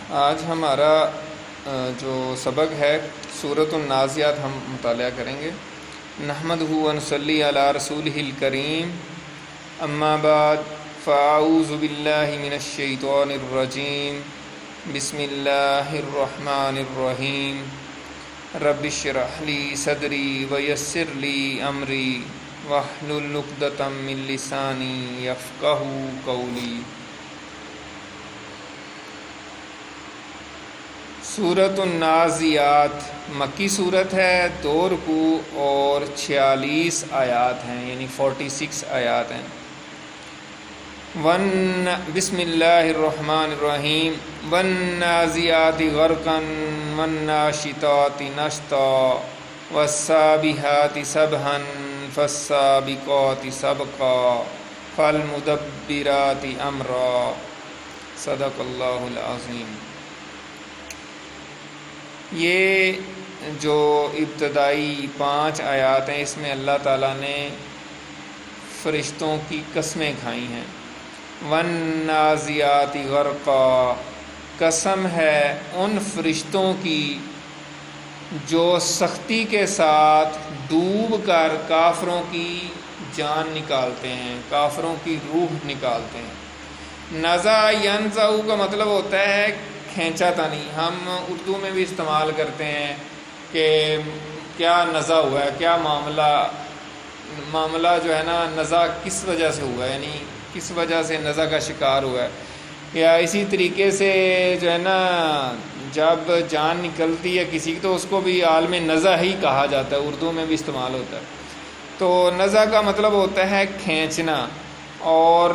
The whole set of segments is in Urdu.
آج ہمارا جو سبق ہے سورۃ النازعات ہم مطالعہ کریں گے۔ نحمدہ و نصلی علی رسولہ الکریم، اما بعد فاعوذ باللہ من الشیطان الرجیم، بسم اللہ الرحمن الرحیم۔ رب اشرح لی صدری ویسر لی امری واحلل عقدۃ من لسانی یفقہوا قولی۔ سورۃ النازعات مکی صورت ہے، 2 رکوع اور 46 آیات ہیں، یعنی 46 آیات ہیں۔ بسم اللہ الرحمن الرحیم۔ والنازعات غرقا والناشطات نشطا والسابحات سبحا فالسابقات سبقا فالمدبرات امرا۔ صدق اللہ العظیم۔ یہ جو ابتدائی 5 آیات ہیں، اس میں اللہ تعالیٰ نے فرشتوں کی قسمیں کھائی ہیں۔ والنازعات غرقا، قسم ہے ان فرشتوں کی جو سختی کے ساتھ ڈوب کر کافروں کی جان نکالتے ہیں، کافروں کی روح نکالتے ہیں۔ نزع ینزع کا مطلب ہوتا ہے کھینچا تانی۔ ہم اردو میں بھی استعمال کرتے ہیں کہ کیا نزع ہوا ہے، کیا معاملہ جو ہے نا نزع کس وجہ سے ہوا ہے، یعنی کس وجہ سے نزع کا شکار ہوا ہے۔ یا اسی طریقے سے جو ہے نا جب جان نکلتی ہے کسی کی تو اس کو بھی عالم نزع ہی کہا جاتا ہے، اردو میں بھی استعمال ہوتا ہے۔ تو نزع کا مطلب ہوتا ہے کھینچنا، اور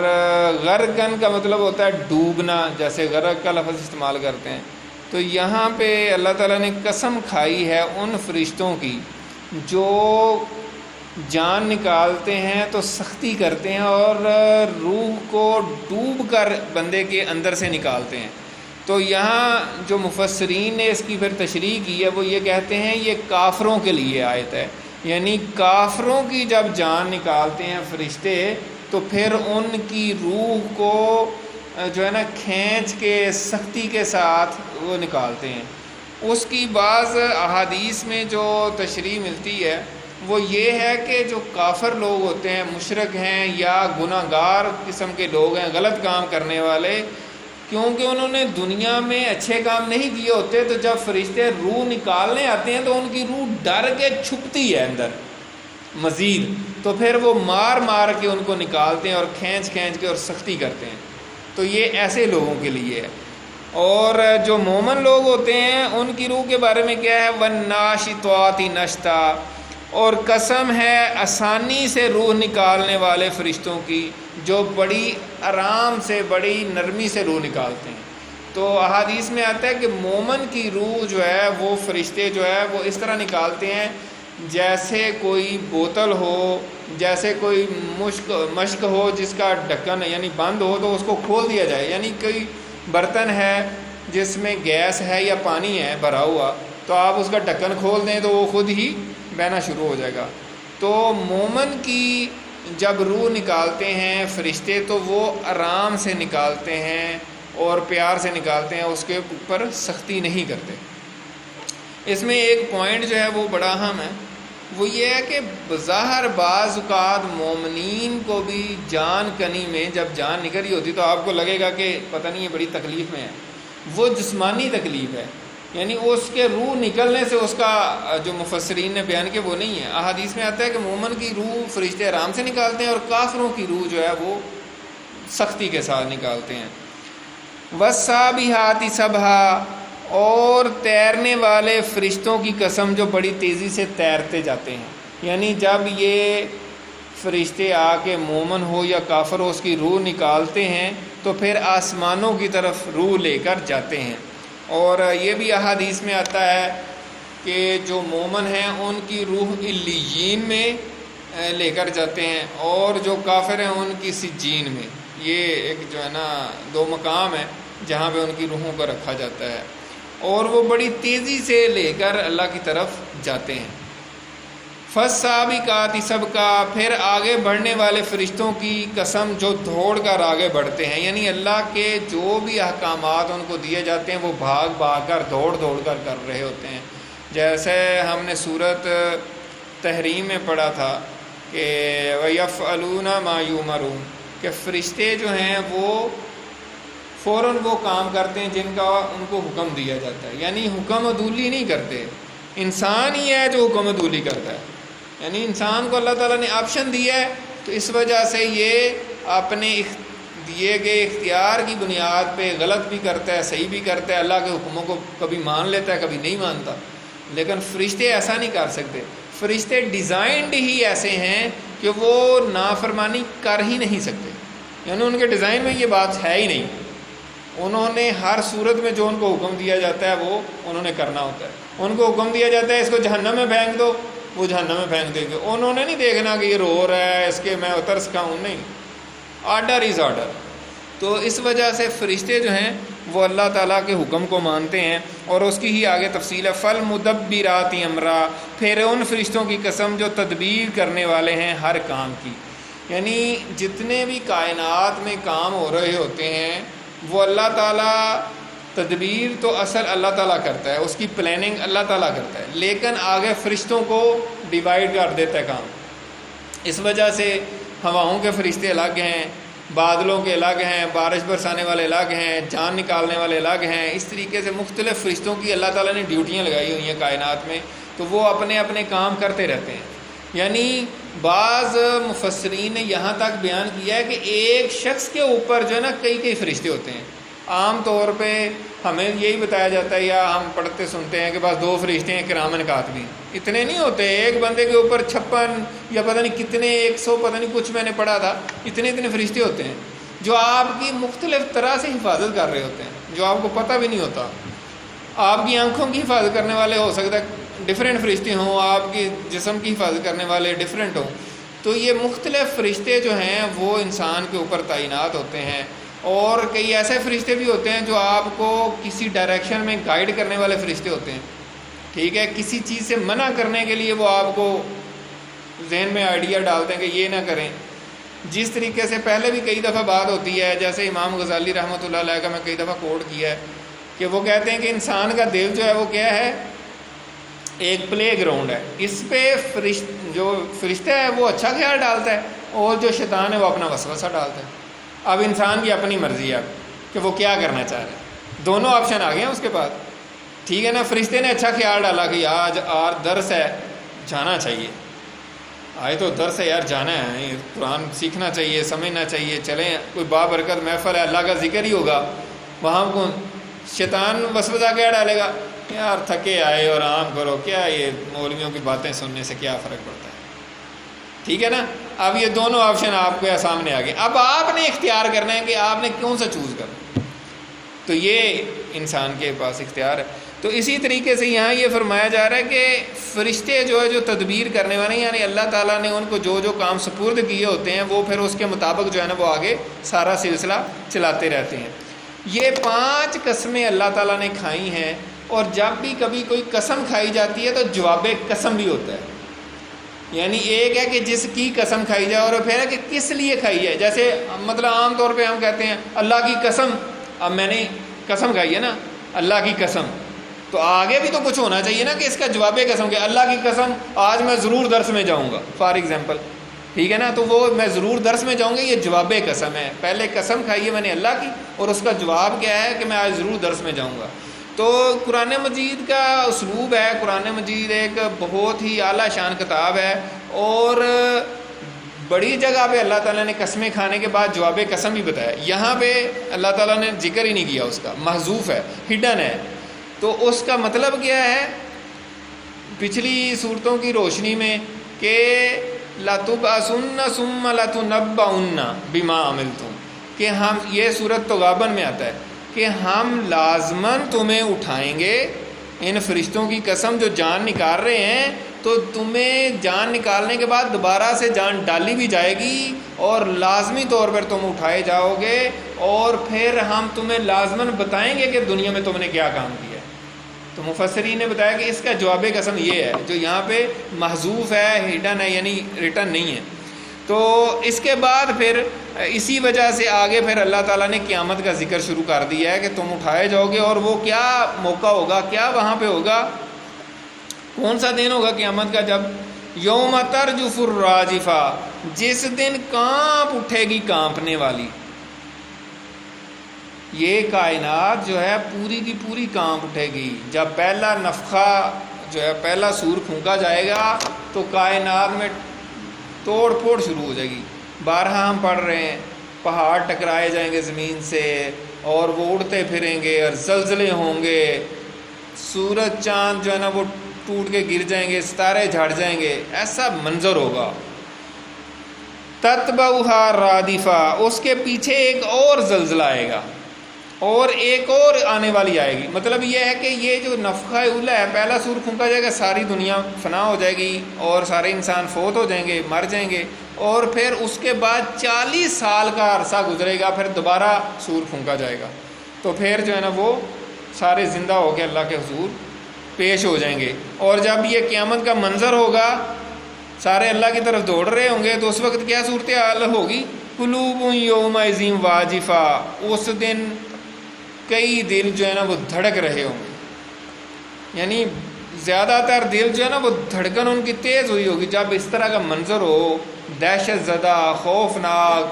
غرقن کا مطلب ہوتا ہے ڈوبنا، جیسے غرق کا لفظ استعمال کرتے ہیں۔ تو یہاں پہ اللہ تعالیٰ نے قسم کھائی ہے ان فرشتوں کی جو جان نکالتے ہیں تو سختی کرتے ہیں اور روح کو ڈوب کر بندے کے اندر سے نکالتے ہیں۔ تو یہاں جو مفسرین نے اس کی پھر تشریح کی ہے وہ یہ کہتے ہیں یہ کافروں کے لیے آیت ہے، یعنی کافروں کی جب جان نکالتے ہیں فرشتے تو پھر ان کی روح کو جو ہے نا کھینچ کے سختی کے ساتھ وہ نکالتے ہیں۔ اس کی بعض احادیث میں جو تشریح ملتی ہے وہ یہ ہے کہ جو کافر لوگ ہوتے ہیں، مشرک ہیں یا گناہ گار قسم کے لوگ ہیں، غلط کام کرنے والے، کیونکہ انہوں نے دنیا میں اچھے کام نہیں کیے ہوتے، تو جب فرشتے روح نکالنے آتے ہیں تو ان کی روح ڈر کے چھپتی ہے اندر مزید، تو پھر وہ مار مار کے ان کو نکالتے ہیں اور کھینچ کھینچ کے اور سختی کرتے ہیں۔ تو یہ ایسے لوگوں کے لیے ہے۔ اور جو مومن لوگ ہوتے ہیں ان کی روح کے بارے میں کیا ہے؟ والناشطات نشطا، اور قسم ہے آسانی سے روح نکالنے والے فرشتوں کی جو بڑی آرام سے بڑی نرمی سے روح نکالتے ہیں۔ تو احادیث میں آتا ہے کہ مومن کی روح جو ہے وہ فرشتے جو ہے وہ اس طرح نکالتے ہیں جیسے کوئی بوتل ہو، جیسے کوئی مشک ہو جس کا ڈھکن یعنی بند ہو تو اس کو کھول دیا جائے، یعنی کوئی برتن ہے جس میں گیس ہے یا پانی ہے بھرا ہوا، تو آپ اس کا ڈھکن کھول دیں تو وہ خود ہی بہنا شروع ہو جائے گا۔ تو مومن کی جب روح نکالتے ہیں فرشتے تو وہ آرام سے نکالتے ہیں اور پیار سے نکالتے ہیں، اس کے اوپر سختی نہیں کرتے۔ اس میں ایک پوائنٹ جو ہے وہ بڑا اہم ہے، وہ یہ ہے کہ بظاہر بعض اوقات مومنین کو بھی جان کنی میں جب جان نکلی ہوتی تو آپ کو لگے گا کہ پتہ نہیں یہ بڑی تکلیف میں ہے، وہ جسمانی تکلیف ہے، یعنی اس کے روح نکلنے سے اس کا جو مفسرین نے بیان کیا وہ نہیں ہے۔ احادیث میں آتا ہے کہ مومن کی روح فرشتے آرام سے نکالتے ہیں اور کافروں کی روح جو ہے وہ سختی کے ساتھ نکالتے ہیں۔ والسابحات سبحا، اور تیرنے والے فرشتوں کی قسم جو بڑی تیزی سے تیرتے جاتے ہیں، یعنی جب یہ فرشتے آ کے مومن ہو یا کافر ہو اس کی روح نکالتے ہیں تو پھر آسمانوں کی طرف روح لے کر جاتے ہیں۔ اور یہ بھی احادیث میں آتا ہے کہ جو مومن ہیں ان کی روح علیین میں لے کر جاتے ہیں، اور جو کافر ہیں ان کی سجین میں۔ یہ ایک جو ہے نا 2 مقام ہے جہاں پہ ان کی روحوں کو رکھا جاتا ہے، اور وہ بڑی تیزی سے لے کر اللہ کی طرف جاتے ہیں۔ فالسابقات سبقا، پھر آگے بڑھنے والے فرشتوں کی قسم جو دوڑ کر آگے بڑھتے ہیں، یعنی اللہ کے جو بھی احکامات ان کو دیے جاتے ہیں وہ بھاگ بھاگ کر دوڑ کر رہے ہوتے ہیں۔ جیسے ہم نے سورت تحریم میں پڑھا تھا کہ وَيَفْعَلُونَ مَا يُؤْمَرُونَ، کہ فرشتے جو ہیں وہ فوراً وہ کام کرتے ہیں جن کا ان کو حکم دیا جاتا ہے، یعنی حکم عدولی نہیں کرتے۔ انسان ہی ہے جو حکم عدولی کرتا ہے، یعنی انسان کو اللہ تعالیٰ نے آپشن دیا ہے، تو اس وجہ سے یہ اپنے دیے گئے اختیار کی بنیاد پہ غلط بھی کرتا ہے، صحیح بھی کرتا ہے، اللہ کے حکموں کو کبھی مان لیتا ہے کبھی نہیں مانتا۔ لیکن فرشتے ایسا نہیں کر سکتے، فرشتے ڈیزائنڈ ہی ایسے ہیں کہ وہ نافرمانی کر ہی نہیں سکتے، یعنی ان کے ڈیزائن میں یہ بات ہے ہی نہیں۔ انہوں نے ہر صورت میں جو ان کو حکم دیا جاتا ہے وہ انہوں نے کرنا ہوتا ہے۔ ان کو حکم دیا جاتا ہے اس کو جہنم میں پھینک دو، وہ جہنم میں پھینک دیں گے۔ انہوں نے نہیں دیکھنا کہ یہ رو رہا ہے اس کے میں اتر سکھاؤں، نہیں، آرڈر از آرڈر۔ تو اس وجہ سے فرشتے جو ہیں وہ اللہ تعالیٰ کے حکم کو مانتے ہیں، اور اس کی ہی آگے تفصیل ہے۔ فَالْمُدَبِّرَاتِ امرا، پھر ان فرشتوں کی قسم جو تدبیر کرنے والے ہیں ہر کام کی، یعنی جتنے بھی کائنات میں کام ہو رہے ہوتے ہیں وہ اللہ تعالیٰ، تدبیر تو اصل اللہ تعالیٰ کرتا ہے، اس کی پلاننگ اللہ تعالیٰ کرتا ہے، لیکن آگے فرشتوں کو ڈیوائیڈ کر دیتا ہے کام۔ اس وجہ سے ہواؤں کے فرشتے الگ ہیں، بادلوں کے الگ ہیں، بارش برسانے والے الگ ہیں، جان نکالنے والے الگ ہیں۔ اس طریقے سے مختلف فرشتوں کی اللہ تعالیٰ نے ڈیوٹیاں لگائی ہوئی ہیں کائنات میں، تو وہ اپنے اپنے کام کرتے رہتے ہیں۔ یعنی بعض مفسرین نے یہاں تک بیان کیا ہے کہ ایک شخص کے اوپر جو ہے نا کئی فرشتے ہوتے ہیں۔ عام طور پہ ہمیں یہی بتایا جاتا ہے یا ہم پڑھتے سنتے ہیں کہ بس 2 فرشتے ہیں کرامن کاتبین، اتنے نہیں ہوتے۔ ایک بندے کے اوپر 56 یا پتہ نہیں کتنے 100 پتہ نہیں کچھ میں نے پڑھا تھا، اتنے فرشتے ہوتے ہیں جو آپ کی مختلف طرح سے حفاظت کر رہے ہوتے ہیں، جو آپ کو پتہ بھی نہیں ہوتا۔ آپ کی آنکھوں کی حفاظت کرنے والے ہو سکتا ہے ڈفرینٹ فرشتے ہوں، آپ کی جسم کی حفاظت کرنے والے ڈفرینٹ ہوں۔ تو یہ مختلف فرشتے جو ہیں وہ انسان کے اوپر تعینات ہوتے ہیں، اور کئی ایسے فرشتے بھی ہوتے ہیں جو آپ کو کسی ڈائریکشن میں گائیڈ کرنے والے فرشتے ہوتے ہیں، ٹھیک ہے، کسی چیز سے منع کرنے کے لیے وہ آپ کو ذہن میں آئیڈیا ڈالتے ہیں کہ یہ نہ کریں۔ جس طریقے سے پہلے بھی کئی دفعہ بات ہوتی ہے، جیسے امام غزالی رحمۃ اللہ علیہ کا میں کئی دفعہ کوٹ کیا ہے کہ وہ کہتے ہیں کہ انسان کا دل جو ہے وہ کیا ہے، ایک پلے گراؤنڈ ہے، اس پہ جو فرشتہ ہے وہ اچھا خیال ڈالتا ہے، اور جو شیطان ہے وہ اپنا وسوسہ ڈالتا ہے۔ اب انسان کی اپنی مرضی ہے کہ وہ کیا کرنا چاہ رہا ہے، دونوں آپشن آ گئے ہیں اس کے پاس، ٹھیک ہے نا۔ فرشتے نے اچھا خیال ڈالا کہ آج درس ہے، جانا چاہیے، آج تو درس ہے یار، جانا ہے، قرآن سیکھنا چاہیے، سمجھنا چاہیے، چلیں کوئی بابرکت محفل ہے، اللہ کا ذکر ہی ہوگا وہاں کو۔ شیطان وسوسہ کیا ڈالے گا، یار تھکے آئے اور آرام کرو، کیا یہ مولویوں کی باتیں سننے سے کیا فرق پڑتا ہے، ٹھیک ہے نا۔ اب یہ دونوں آپشن آپ کے سامنے آ گئے، اب آپ نے اختیار کرنا ہے کہ آپ نے کون سا چوز کرنا، تو یہ انسان کے پاس اختیار ہے۔ تو اسی طریقے سے یہاں یہ فرمایا جا رہا ہے کہ فرشتے جو ہے جو تدبیر کرنے والے ہیں، یعنی اللہ تعالیٰ نے ان کو جو کام سپرد کیے ہوتے ہیں وہ پھر اس کے مطابق جو ہے نا وہ آگے سارا سلسلہ چلاتے رہتے ہیں۔ یہ 5 قسمیں اللہ تعالیٰ نے کھائی ہیں، اور جب بھی کبھی کوئی قسم کھائی جاتی ہے تو جواب قسم بھی ہوتا ہے، یعنی ایک ہے کہ جس کی قسم کھائی جائے، اور پھر ہے کہ کس لیے کھائی ہے۔ جیسے مطلب عام طور پہ ہم کہتے ہیں اللہ کی قسم، اب میں نے قسم کھائی ہے نا اللہ کی قسم، تو آگے بھی تو کچھ ہونا چاہیے نا کہ اس کا جواب قسم کہ اللہ کی قسم آج میں ضرور درس میں جاؤں گا، فار ایگزامپل، ٹھیک ہے نا، تو وہ میں ضرور درس میں جاؤں گا، یہ جواب قسم ہے۔ پہلے قسم کھائی ہے میں نے اللہ کی، اور اس کا جواب کیا ہے کہ میں آج ضرور درس میں جاؤں گا۔ تو قرآن مجید کا اسلوب ہے، قرآن مجید ایک بہت ہی اعلیٰ شان کتاب ہے، اور بڑی جگہ پہ اللہ تعالیٰ نے قسمیں کھانے کے بعد جواب قسم بھی بتایا، یہاں پہ اللہ تعالیٰ نے ذکر ہی نہیں کیا، اس کا محذوف ہے، ہڈن ہے۔ تو اس کا مطلب کیا ہے پچھلی صورتوں کی روشنی میں کہ لَتُبْعَثُنَّ ثُمَّ لَتُنَبَّؤُنَّ بِمَا عَمِلْتُمْ، کہ ہم، یہ صورت تغابن میں آتا ہے کہ ہم لازماً تمہیں اٹھائیں گے، ان فرشتوں کی قسم جو جان نکال رہے ہیں، تو تمہیں جان نکالنے کے بعد دوبارہ سے جان ڈالی بھی جائے گی، اور لازمی طور پر تم اٹھائے جاؤ گے، اور پھر ہم تمہیں لازماً بتائیں گے کہ دنیا میں تم نے کیا کام کیا ہے۔ تو مفسرین نے بتایا کہ اس کا جواب قسم یہ ہے جو یہاں پہ محذوف ہے، ہڈن ہے، یعنی ریٹن نہیں ہے۔ تو اس کے بعد پھر اسی وجہ سے آگے پھر اللہ تعالیٰ نے قیامت کا ذکر شروع کر دیا ہے کہ تم اٹھائے جاؤ گے، اور وہ کیا موقع ہوگا، کیا وہاں پہ ہوگا، کون سا دن ہوگا قیامت کا، جب یوم ترجف الراجفہ، جس دن کانپ اٹھے گی کانپنے والی، یہ کائنات جو ہے پوری کی پوری کانپ اٹھے گی۔ جب پہلا نفخہ جو ہے، پہلا سور پھونکا جائے گا تو کائنات میں توڑ پھوڑ شروع ہو جائے گی۔ بارہا ہم پڑھ رہے ہیں، پہاڑ ٹکرائے جائیں گے زمین سے، اور وہ اڑتے پھریں گے، اور زلزلے ہوں گے، سورج چاند جو ہے نا وہ ٹوٹ کے گر جائیں گے، ستارے جھڑ جائیں گے، ایسا منظر ہوگا۔ تتبعھا رادفہ، اس کے پیچھے ایک اور زلزلہ آئے گا، اور ایک اور آنے والی آئے گی۔ مطلب یہ ہے کہ یہ جو نفخہ اولا ہے، پہلا سور پھونکا جائے گا، ساری دنیا فنا ہو جائے گی اور سارے انسان فوت ہو جائیں گے، مر جائیں گے، اور پھر اس کے بعد 40 سال کا عرصہ گزرے گا، پھر دوبارہ سور پھونکا جائے گا، تو پھر جو ہے نا وہ سارے زندہ ہو کے اللہ کے حضور پیش ہو جائیں گے۔ اور جب یہ قیامت کا منظر ہوگا، سارے اللہ کی طرف دوڑ رہے ہوں گے، تو اس وقت کیا صورتحال ہوگی؟ قلوب یومئذ واجفہ، اس دن کئی دل جو ہے نا وہ دھڑک رہے ہوں گے، یعنی زیادہ تر دل جو ہے نا وہ دھڑکن ان کی تیز ہوئی ہوگی جب اس طرح کا منظر ہو، دہشت زدہ، خوفناک،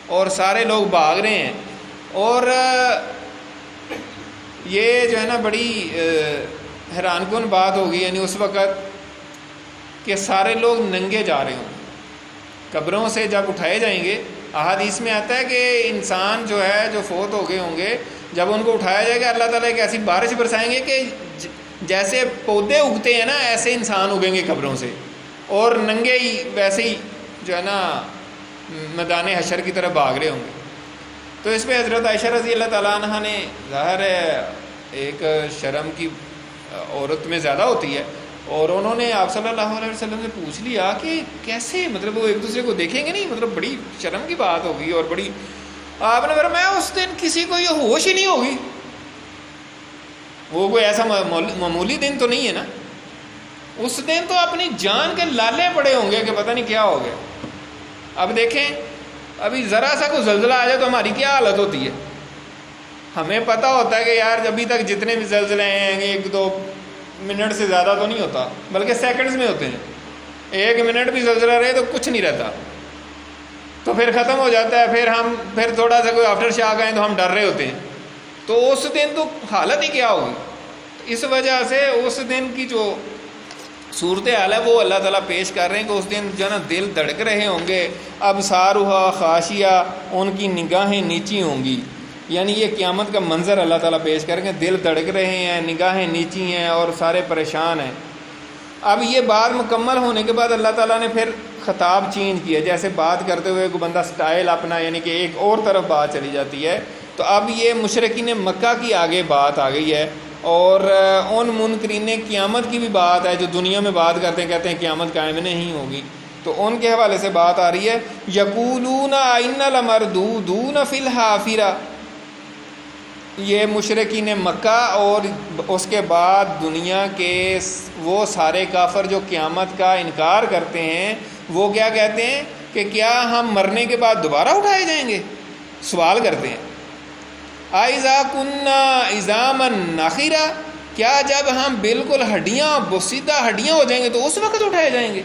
اور سارے لوگ بھاگ رہے ہیں۔ اور یہ جو ہے نا بڑی حیران کن بات ہوگی، یعنی اس وقت کہ سارے لوگ ننگے جا رہے ہوں، قبروں سے جب اٹھائے جائیں گے۔ احادیث میں آتا ہے کہ انسان جو ہے، جو فوت ہو گئے ہوں گے، جب ان کو اٹھایا جائے گا، اللہ تعالیٰ ایک ایسی بارش برسائیں گے کہ جیسے پودے اگتے ہیں نا، ایسے انسان اگیں گے قبروں سے، اور ننگے ہی ویسے ہی جو ہے نا میدان حشر کی طرف بھاگ رہے ہوں گے۔ تو اس پہ حضرت عائشہ رضی اللہ تعالیٰ عنہ نے، ظاہر ہے ایک شرم کی عورت میں زیادہ ہوتی ہے، اور انہوں نے آپ صلی اللہ علیہ وسلم سے پوچھ لیا کہ کیسے، مطلب وہ ایک دوسرے کو دیکھیں گے نہیں، مطلب بڑی شرم کی بات ہوگی، اور بڑی، آپ نے فرمایا اس دن کسی کو یہ ہوش ہی نہیں ہوگی، وہ کوئی ایسا معمولی دن تو نہیں ہے نا، اس دن تو اپنی جان کے لالے پڑے ہوں گے کہ پتہ نہیں کیا ہو گیا۔ اب دیکھیں، ابھی ذرا سا کوئی زلزلہ آ جائے تو ہماری کیا حالت ہوتی ہے؟ ہمیں پتہ ہوتا ہے کہ یار ابھی تک جتنے بھی زلزلے ہیں 1-2 منٹ سے زیادہ تو نہیں ہوتا، بلکہ سیکنڈز میں ہوتے ہیں، 1 منٹ بھی زلزلہ رہے تو کچھ نہیں رہتا، تو پھر ختم ہو جاتا ہے، پھر تھوڑا سا کوئی آفٹر شاک آئے تو ہم ڈر رہے ہوتے ہیں، تو اس دن تو حالت ہی کیا ہوگی۔ اس وجہ سے اس دن کی جو صورتحال ہے وہ اللہ تعالیٰ پیش کر رہے ہیں کہ اس دن جو ہے نا دل دھڑک رہے ہوں گے، ابصارھا خاشعہ، ان کی نگاہیں نیچی ہوں گی، یعنی یہ قیامت کا منظر اللہ تعالیٰ پیش کر کے دل دھڑک رہے ہیں، نگاہیں نیچی ہیں، اور سارے پریشان ہیں۔ اب یہ بات مکمل ہونے کے بعد اللہ تعالیٰ نے پھر خطاب چینج کیا، جیسے بات کرتے ہوئے کوئی بندہ سٹائل اپنا، یعنی کہ ایک اور طرف بات چلی جاتی ہے، تو اب یہ مشرکین مکہ کی آگے بات آ گئی ہے، اور ان منکرین قیامت کی بھی بات ہے جو دنیا میں بات کرتے ہیں، کہتے ہیں قیامت قائم نہیں ہوگی، تو ان کے حوالے سے بات آ رہی ہے۔ یقولون ائنا لمردودون فی الحافرہ، یہ مشرکین مکہ اور اس کے بعد دنیا کے وہ سارے کافر جو قیامت کا انکار کرتے ہیں، وہ کیا کہتے ہیں کہ کیا ہم مرنے کے بعد دوبارہ اٹھائے جائیں گے؟ سوال کرتے ہیں، اَإِذَا كُنَّا عِظَامًا نَخِرَةً، کیا جب ہم بالکل ہڈیاں، بوسیدہ ہڈیاں ہو جائیں گے تو اس وقت اٹھائے جائیں گے؟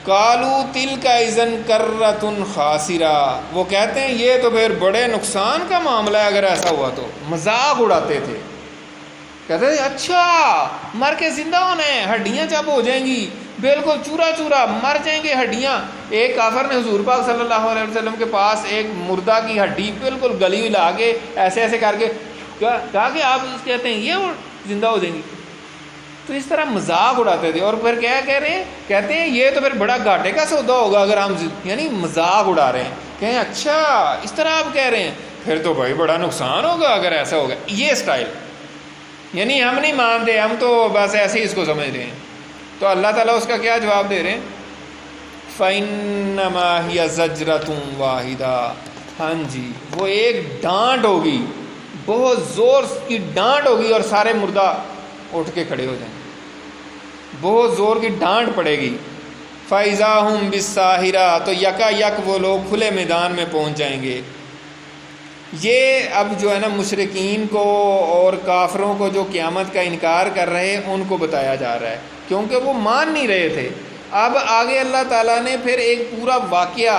قَالُوا تِلْكَ إِذًا كَرَّةٌ خَاسِرَةٌ، وہ کہتے ہیں یہ تو پھر بڑے نقصان کا معاملہ ہے اگر ایسا ہوا تو۔ مذاق اڑاتے تھے، کہتے تھے اچھا مر کے زندہ ہونا ہے، ہڈیاں جب ہو جائیں گی بالکل چورا چورا مر جائیں گے ہڈیاں۔ ایک کافر نے حضور پاک صلی اللہ علیہ وسلم کے پاس ایک مردہ کی ہڈی بالکل گلی ہوئی لا کے ایسے ایسے کر کے کہا کہ آپ کہتے ہیں یہ زندہ ہو جائیں گی، تو اس طرح مذاق اڑاتے تھے۔ اور پھر کیا کہہ رہے ہیں، کہتے ہیں یہ تو پھر بڑا گھاٹے کا سودا ہوگا اگر ہم، یعنی مذاق اڑا رہے ہیں، کہیں اچھا اس طرح آپ کہہ رہے ہیں، پھر تو بھائی بڑا نقصان ہوگا اگر ایسا ہوگا۔ یہ سٹائل، یعنی ہم نہیں مانتے، ہم تو بس ایسے ہی اس کو سمجھ رہے ہیں۔ تو اللہ تعالیٰ اس کا کیا جواب دے رہے ہیں؟ فَإِنَّمَا هِيَ زَجْرَةٌ وَاحِدَةٌ، ہاں جی وہ ایک ڈانٹ ہوگی، بہت زور کی ڈانٹ ہوگی اور سارے مردہ اٹھ کے کھڑے ہو جائیں گے، بہت زور کی ڈانٹ پڑے گی۔ فَإِذَا هُمْ بِالسَّاهِرَةِ، تو یکا یک وہ لوگ کھلے میدان میں پہنچ جائیں گے۔ یہ اب جو ہے نا مشرکین کو اور کافروں کو جو قیامت کا انکار کر رہے ہیں ان کو بتایا جا رہا ہے، کیونکہ وہ مان نہیں رہے تھے۔ اب آگے اللہ تعالیٰ نے پھر ایک پورا واقعہ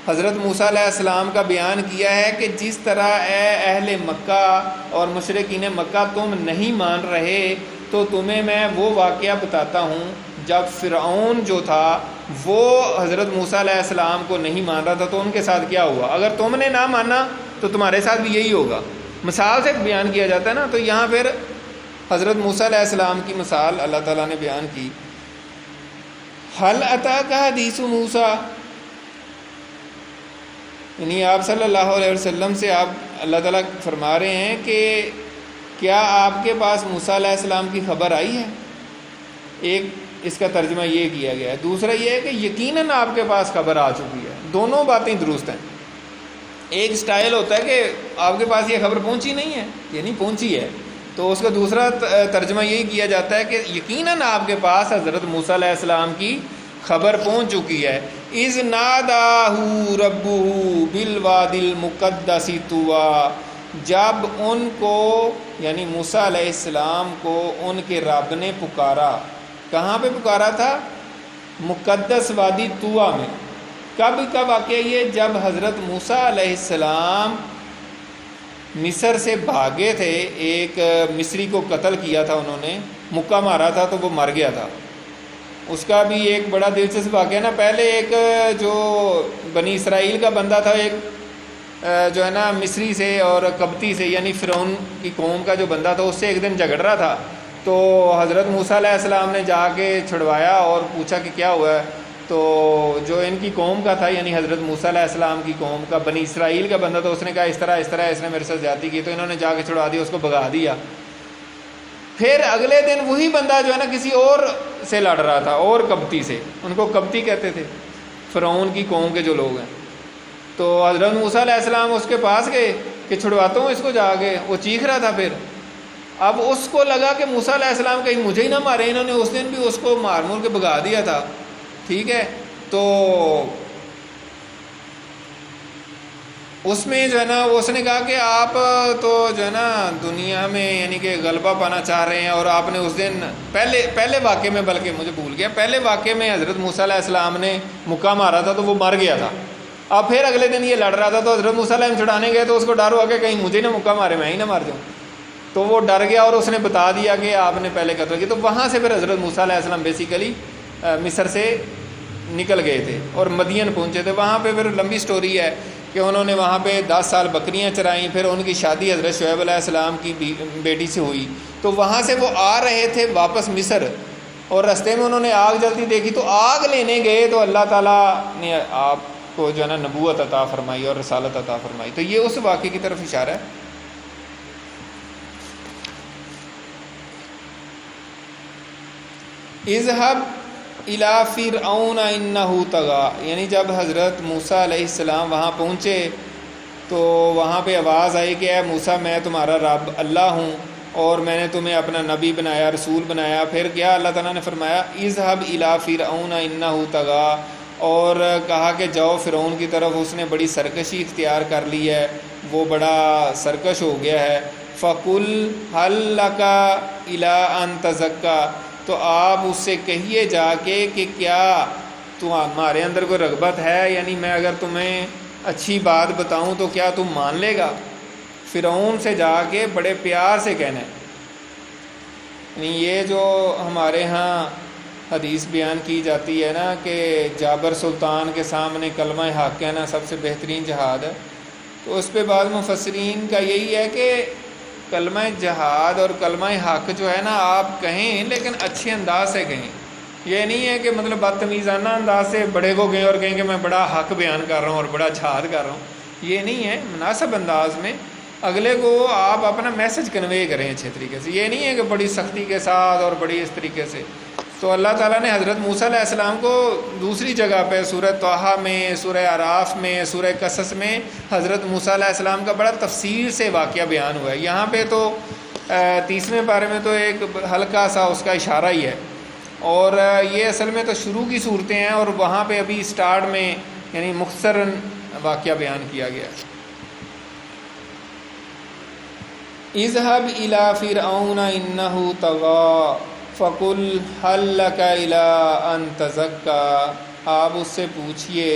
حضرت موسیٰ علیہ السلام کا بیان کیا ہے کہ جس طرح اے اہل مکہ اور مشرکین مکہ تم نہیں مان رہے، تو تمہیں میں وہ واقعہ بتاتا ہوں جب فرعون جو تھا وہ حضرت موسیٰ علیہ السلام کو نہیں مان رہا تھا تو ان کے ساتھ کیا ہوا۔ اگر تم نے نہ مانا تو تمہارے ساتھ بھی یہی ہوگا، مثال سے بیان کیا جاتا ہے نا۔ تو یہاں پھر حضرت موسیٰ علیہ السلام کی مثال اللہ تعالیٰ نے بیان کی۔ حل اتاک حدیث موسیٰ، یعنی آپ صلی اللہ علیہ وسلم سے آپ اللہ تعالیٰ فرما رہے ہیں کہ کیا آپ کے پاس موسیٰ علیہ السلام کی خبر آئی ہے؟ ایک اس کا ترجمہ یہ کیا گیا ہے، دوسرا یہ ہے کہ یقیناً آپ کے پاس خبر آ چکی ہے۔ دونوں باتیں درست ہیں۔ ایک سٹائل ہوتا ہے کہ آپ کے پاس یہ خبر پہنچی نہیں ہے، یہ نہیں پہنچی ہے، تو اس کا دوسرا ترجمہ یہی کیا جاتا ہے کہ یقیناً آپ کے پاس حضرت موسیٰ علیہ السلام کی خبر پہنچ چکی ہے۔ اذ ناداہ ربہ بالوادی المقدس طویٰ، جب ان کو یعنی موسیٰ علیہ السلام کو ان کے رب نے پکارا۔ کہاں پہ پکارا تھا؟ مقدس وادی طویٰ میں۔ کب کا واقعہ یہ؟ جب حضرت موسیٰ علیہ السلام مصر سے بھاگے تھے، ایک مصری کو قتل کیا تھا انہوں نے، مکہ مارا تھا تو وہ مر گیا تھا۔ اس کا بھی ایک بڑا دلچسپ واقعہ نا، پہلے ایک جو بنی اسرائیل کا بندہ تھا، ایک جو ہے نا مصری سے اور قبطی سے یعنی فرعون کی قوم کا جو بندہ تھا، اس سے ایک دن جھگڑ رہا تھا، تو حضرت موسیٰ علیہ السلام نے جا کے چھڑوایا اور پوچھا کہ کیا ہوا ہے، تو جو ان کی قوم کا تھا یعنی حضرت موسیٰ علیہ السلام کی قوم کا بنی اسرائیل کا بندہ، تو اس نے کہا اس طرح اس نے میرے ساتھ زیادتی کی، تو انہوں نے جا کے چھڑوا دیا، اس کو بھگا دیا۔ پھر اگلے دن وہی بندہ جو ہے نا کسی اور سے لڑ رہا تھا، اور قبطی سے، ان کو قبطی کہتے تھے فرعون کی قوم کے جو لوگ ہیں۔ تو حضرت موسیٰ علیہ السلام اس کے پاس گئے کہ چھڑواتا ہوں اس کو جا کے، وہ چیخ رہا تھا۔ پھر اب اس کو لگا کہ موسیٰ علیہ السلام کہیں مجھے ہی نہ مارے، انہوں نے اس دن بھی اس کو مار مور کے بھگا دیا تھا، ٹھیک ہے۔ تو اس میں جو ہے نا اس نے کہا کہ آپ تو جو ہے نا دنیا میں یعنی کہ غلبہ پانا چاہ رہے ہیں، اور آپ نے اس دن پہلے واقعے میں، بلکہ مجھے بھول گیا، پہلے واقعے میں حضرت موسیٰ علیہ السلام نے مکہ مارا تھا تو وہ مر گیا تھا۔ اب پھر اگلے دن یہ لڑ رہا تھا، تو حضرت موسیٰ علیہ السلام چھڑانے گئے تو اس کو ڈر ہوا کہ کہیں مجھے نہ مکہ مارے، میں ہی نہ مار جاؤں، تو وہ ڈر گیا اور اس نے بتا دیا کہ آپ نے پہلے قتل کیا۔ تو وہاں سے پھر حضرت موسیٰ علیہ السلام بیسیکلی مصر سے نکل گئے تھے اور مدین پہنچے تھے۔ وہاں پہ پھر لمبی سٹوری ہے کہ انہوں نے وہاں پہ 10 سال بکریاں چرائیں، پھر ان کی شادی حضرت شعیب علیہ السلام کی بیٹی سے ہوئی۔ تو وہاں سے وہ آ رہے تھے واپس مصر، اور رستے میں انہوں نے آگ جلتی دیکھی، تو آگ لینے گئے تو اللہ تعالیٰ نے آپ کو جو ہے نا نبوت عطا فرمائی اور رسالت عطا فرمائی۔ تو یہ اس واقعے کی طرف اشارہ ہے۔ اذهب الى فرعون انه طغى، یعنی جب حضرت موسیٰ علیہ السلام وہاں پہنچے تو وہاں پہ آواز آئی کہ اے موسیٰ میں تمہارا رب اللہ ہوں اور میں نے تمہیں اپنا نبی بنایا، رسول بنایا۔ پھر کیا اللہ تعالیٰ نے فرمایا اذهب الى فرعون انه طغى، اور کہا کہ جاؤ فرعون کی طرف، اس نے بڑی سرکشی اختیار کر لی ہے، وہ بڑا سرکش ہو گیا ہے۔ فقل هل لك الى ان تزكى، تو آپ اس سے کہیے جا کے کہ کیا تمہارے اندر کوئی رغبت ہے، یعنی میں اگر تمہیں اچھی بات بتاؤں تو کیا تم مان لے گا۔ فرعون سے جا کے بڑے پیار سے کہنا ہے۔ یعنی یہ جو ہمارے ہاں حدیث بیان کی جاتی ہے نا کہ جابر سلطان کے سامنے کلمہ حق کہنا سب سے بہترین جہاد ہے، تو اس پہ بعض مفسرین کا یہی ہے کہ کلمہ جہاد اور کلمہ حق جو ہے نا آپ کہیں، لیکن اچھے انداز سے کہیں۔ یہ نہیں ہے کہ مطلب بدتمیزانہ انداز سے بڑے کو کہیں اور کہیں کہ میں بڑا حق بیان کر رہا ہوں اور بڑا جہاد کر رہا ہوں، یہ نہیں ہے۔ مناسب انداز میں اگلے کو آپ اپنا میسج کنوے کریں اچھے طریقے سے، یہ نہیں ہے کہ بڑی سختی کے ساتھ اور بڑی اس طریقے سے۔ تو اللہ تعالیٰ نے حضرت موسیٰ علیہ السلام کو دوسری جگہ پہ سورہ طٰہٰ میں، سورہ اعراف میں، سورہ قصص میں حضرت موسیٰ علیہ السلام کا بڑا تفصیل سے واقعہ بیان ہوا ہے. یہاں پہ تو 30ویں پارے میں تو ایک ہلکا سا اس کا اشارہ ہی ہے، اور یہ اصل میں تو شروع کی صورتیں ہیں، اور وہاں پہ ابھی سٹارٹ میں یعنی مختصراً واقعہ بیان کیا گیا ہے. اذهب الى فرعون انه طغى فقل هل لك الى ان تزكى، آپ اس سے پوچھئے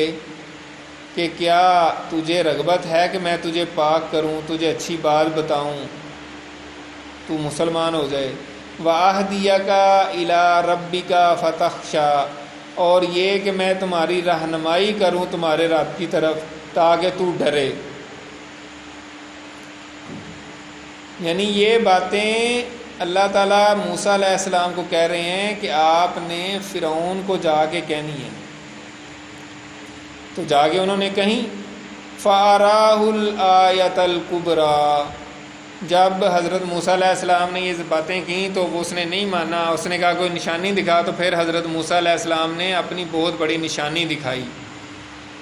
کہ کیا تجھے رغبت ہے کہ میں تجھے پاک کروں، تجھے اچھی بات بتاؤں، تو مسلمان ہو جائے. وَأَهْدِيَكَ إِلَىٰ رَبِّكَ فَتَخْشَىٰ، اور یہ کہ میں تمہاری رہنمائی کروں تمہارے رب کی طرف تاکہ تو ڈرے. یعنی یہ باتیں اللہ تعالیٰ موسیٰ علیہ السلام کو کہہ رہے ہیں کہ آپ نے فرعون کو جا کے کہنی ہے. تو جا کے انہوں نے کہیں. فَأَرَاهُ الْآيَةَ الْكُبْرَىٰ، جب حضرت موسیٰ علیہ السلام نے یہ باتیں کیں تو وہ اس نے نہیں مانا، اس نے کہا کوئی نشانی دکھا. تو پھر حضرت موسیٰ علیہ السلام نے اپنی بہت بڑی نشانی دکھائی.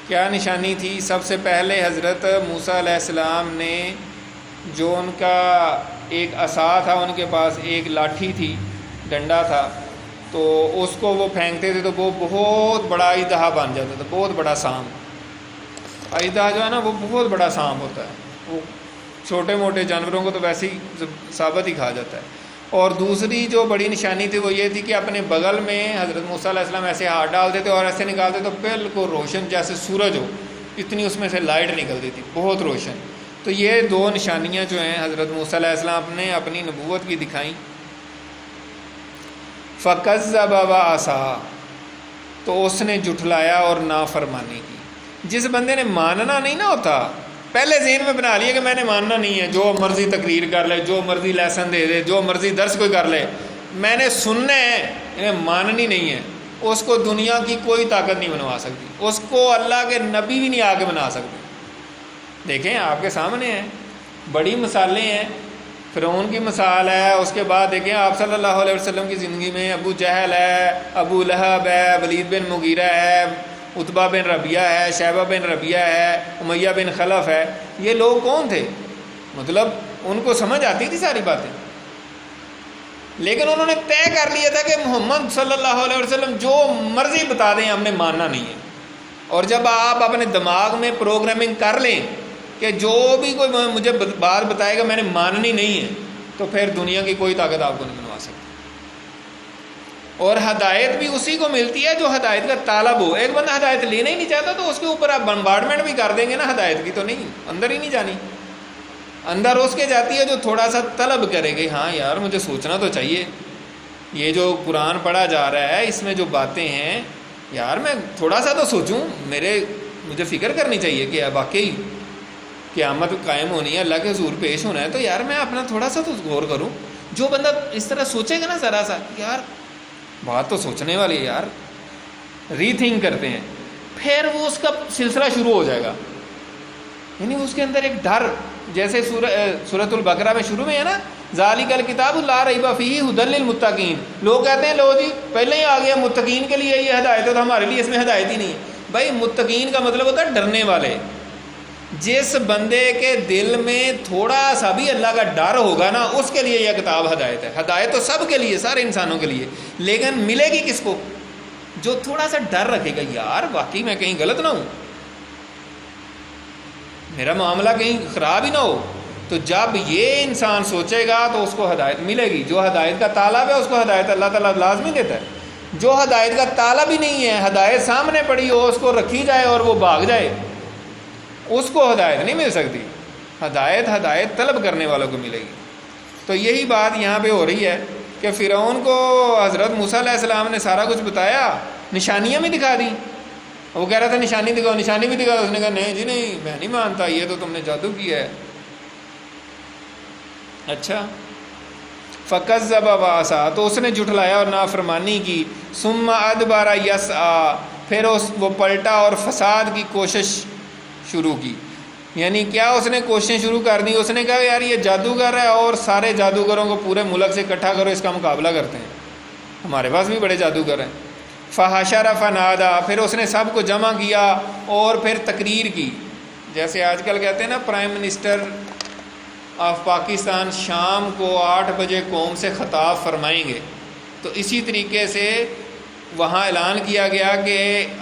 کیا نشانی تھی؟ سب سے پہلے حضرت موسیٰ علیہ السلام نے جو ان کا ایک عصا تھا، ان کے پاس ایک لاٹھی تھی، ڈنڈا تھا، تو اس کو وہ پھینکتے تھے تو وہ بہت بڑا اژدہا بن جاتا تھا، بہت بڑا سانپ. اژدہا جو ہے نا وہ بہت بڑا سانپ ہوتا ہے، وہ چھوٹے موٹے جانوروں کو تو ویسے ہی ثابت ہی کھا جاتا ہے. اور دوسری جو بڑی نشانی تھی وہ یہ تھی کہ اپنے بغل میں حضرت موسیٰ علیہ السلام ایسے ہاتھ ڈالتے تھے اور ایسے نکالتے تو بالکل روشن جیسے سورج ہو، اتنی اس میں سے لائٹ نکلتی تھی، بہت روشن. تو یہ دو نشانیاں جو ہیں حضرت موسیٰ علیہ السلام نے اپنی نبوت کی دکھائیں. فَكَذَّبَ وَعَصَىٰ، تو اس نے جھٹلایا اور نافرمانی کی. جس بندے نے ماننا نہیں نہ ہوتا، پہلے ذہن میں بنا لیا کہ میں نے ماننا نہیں ہے، جو مرضی تقریر کر لے، جو مرضی لیسن دے دے، جو مرضی درس کوئی کر لے، میں نے سننا ہے، انہیں ماننی نہیں ہے. اس کو دنیا کی کوئی طاقت نہیں بنوا سکتی، اس کو اللہ کے نبی بھی نہیں آ کے بنا سکتے. دیکھیں آپ کے سامنے ہیں، بڑی مثالیں ہیں. فرعون کی مثال ہے، اس کے بعد دیکھیں آپ صلی اللہ علیہ وسلم کی زندگی میں ابو جہل ہے، ابو لہب ہے، ولید بن مغیرہ ہے، عتبہ بن ربیعہ ہے، شیبہ بن ربیعہ ہے، امیہ بن خلف ہے. یہ لوگ کون تھے؟ مطلب ان کو سمجھ آتی تھی ساری باتیں، لیکن انہوں نے طے کر لیا تھا کہ محمد صلی اللہ علیہ وسلم جو مرضی بتا دیں ہم نے ماننا نہیں ہے. اور جب آپ اپنے دماغ میں پروگرامنگ کر لیں کہ جو بھی کوئی مجھے بات بتائے گا میں نے ماننی نہیں ہے، تو پھر دنیا کی کوئی طاقت آپ کو نہیں بنوا سکتی. اور ہدایت بھی اسی کو ملتی ہے جو ہدایت کا طالب ہو. ایک بندہ ہدایت لینا ہی نہیں چاہتا تو اس کے اوپر آپ بمبارڈمنٹ بھی کر دیں گے نا، ہدایت کی تو نہیں، اندر ہی نہیں جانی. اندر اس کے جاتی ہے جو تھوڑا سا طلب کرے گی، ہاں یار مجھے سوچنا تو چاہیے، یہ جو قرآن پڑھا جا رہا ہے اس میں جو باتیں ہیں یار میں تھوڑا سا تو سوچوں، مجھے فکر کرنی چاہیے کہ واقعی قیامت قائم ہونی ہے، اللہ کے حضور پیش ہونا ہے، تو یار میں اپنا تھوڑا سا تو غور کروں. جو بندہ اس طرح سوچے گا نا ذرا سا، یار بات تو سوچنے والی ہے یار، ری تھنک کرتے ہیں، پھر وہ اس کا سلسلہ شروع ہو جائے گا. یعنی اس کے اندر ایک ڈر، جیسے سورۃ البقرہ میں شروع میں ہے نا، ذالک الکتاب لا ریب فیہ ھدی للمتقین. لوگ کہتے ہیں لو جی پہلے ہی آ گیا متقین کے لیے یہ ہدایت ہے تو ہمارے لیے اس میں ہدایت ہی نہیں ہے. بھائی متقین کا مطلب ہوتا ہے ڈرنے والے. جس بندے کے دل میں تھوڑا سا بھی اللہ کا ڈر ہوگا نا، اس کے لیے یہ کتاب ہدایت ہے. ہدایت تو سب کے لیے، سارے انسانوں کے لیے، لیکن ملے گی کس کو؟ جو تھوڑا سا ڈر رکھے گا، یار واقعی میں کہیں غلط نہ ہوں، میرا معاملہ کہیں خراب ہی نہ ہو. تو جب یہ انسان سوچے گا تو اس کو ہدایت ملے گی. جو ہدایت کا طالب ہے اس کو ہدایت اللہ تعالیٰ لازمی دیتا ہے. جو ہدایت کا طالب ہی نہیں ہے، ہدایت سامنے پڑی ہو، اس کو رکھی جائے اور وہ بھاگ جائے، اس کو ہدایت نہیں مل سکتی. ہدایت طلب کرنے والوں کو ملے گی. تو یہی بات یہاں پہ ہو رہی ہے کہ فرعون کو حضرت موسیٰ علیہ السلام نے سارا کچھ بتایا، نشانیاں بھی دکھا دیں. وہ کہہ رہا تھا نشانی دکھاؤ، نشانی بھی دکھا. اس نے کہا نہیں جی نہیں، میں نہیں مانتا، یہ تو تم نے جادو کیا ہے. اچھا، فَكَذَّبَ وَعَصَىٰ، تو اس نے جھٹلایا اور نافرمانی کی. ثُمَّ أَدْبَرَ يَسْعَىٰ، پھر وہ پلٹا اور فساد کی کوشش شروع کی. یعنی کیا اس نے کوششیں شروع کر دی؟ اس نے کہا یار یہ جادوگر ہے اور سارے جادوگروں کو پورے ملک سے اکٹھا کرو، اس کا مقابلہ کرتے ہیں. ہمارے پاس بھی بڑے جادوگر ہیں. فحشر فنادا، پھر اس نے سب کو جمع کیا اور پھر تقریر کی. جیسے آج کل کہتے ہیں نا پرائم منسٹر آف پاکستان شام کو 8 بجے قوم سے خطاب فرمائیں گے، تو اسی طریقے سے وہاں اعلان کیا گیا کہ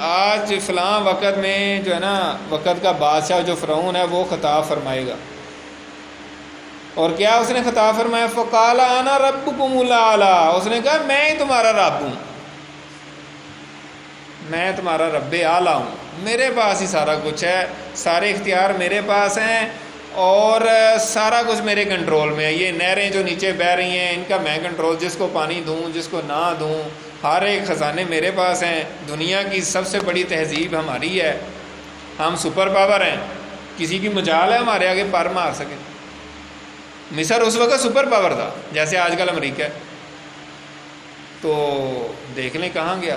آج فلاں وقت میں جو ہے نا وقت کا بادشاہ جو فرعون ہے وہ خطاب فرمائے گا. اور کیا اس نے خطاب فرمایا؟ فقال انا ربکم الاعلی، اس نے کہا میں ہی تمہارا رب ہوں، میں تمہارا رب اعلیٰ ہوں، میرے پاس ہی سارا کچھ ہے، سارے اختیار میرے پاس ہیں اور سارا کچھ میرے کنٹرول میں ہے. یہ نہریں جو نیچے بہہ رہی ہیں ان کا میں کنٹرول، جس کو پانی دوں جس کو نہ دوں، ہر ایک خزانے میرے پاس ہیں. دنیا کی سب سے بڑی تہذیب ہماری ہے، ہم سپر پاور ہیں، کسی کی مجال ہے ہمارے آگے پر مار سکے. مصر اس وقت سپر پاور تھا جیسے آج کل امریکہ ہے، تو دیکھ لیں کہاں گیا.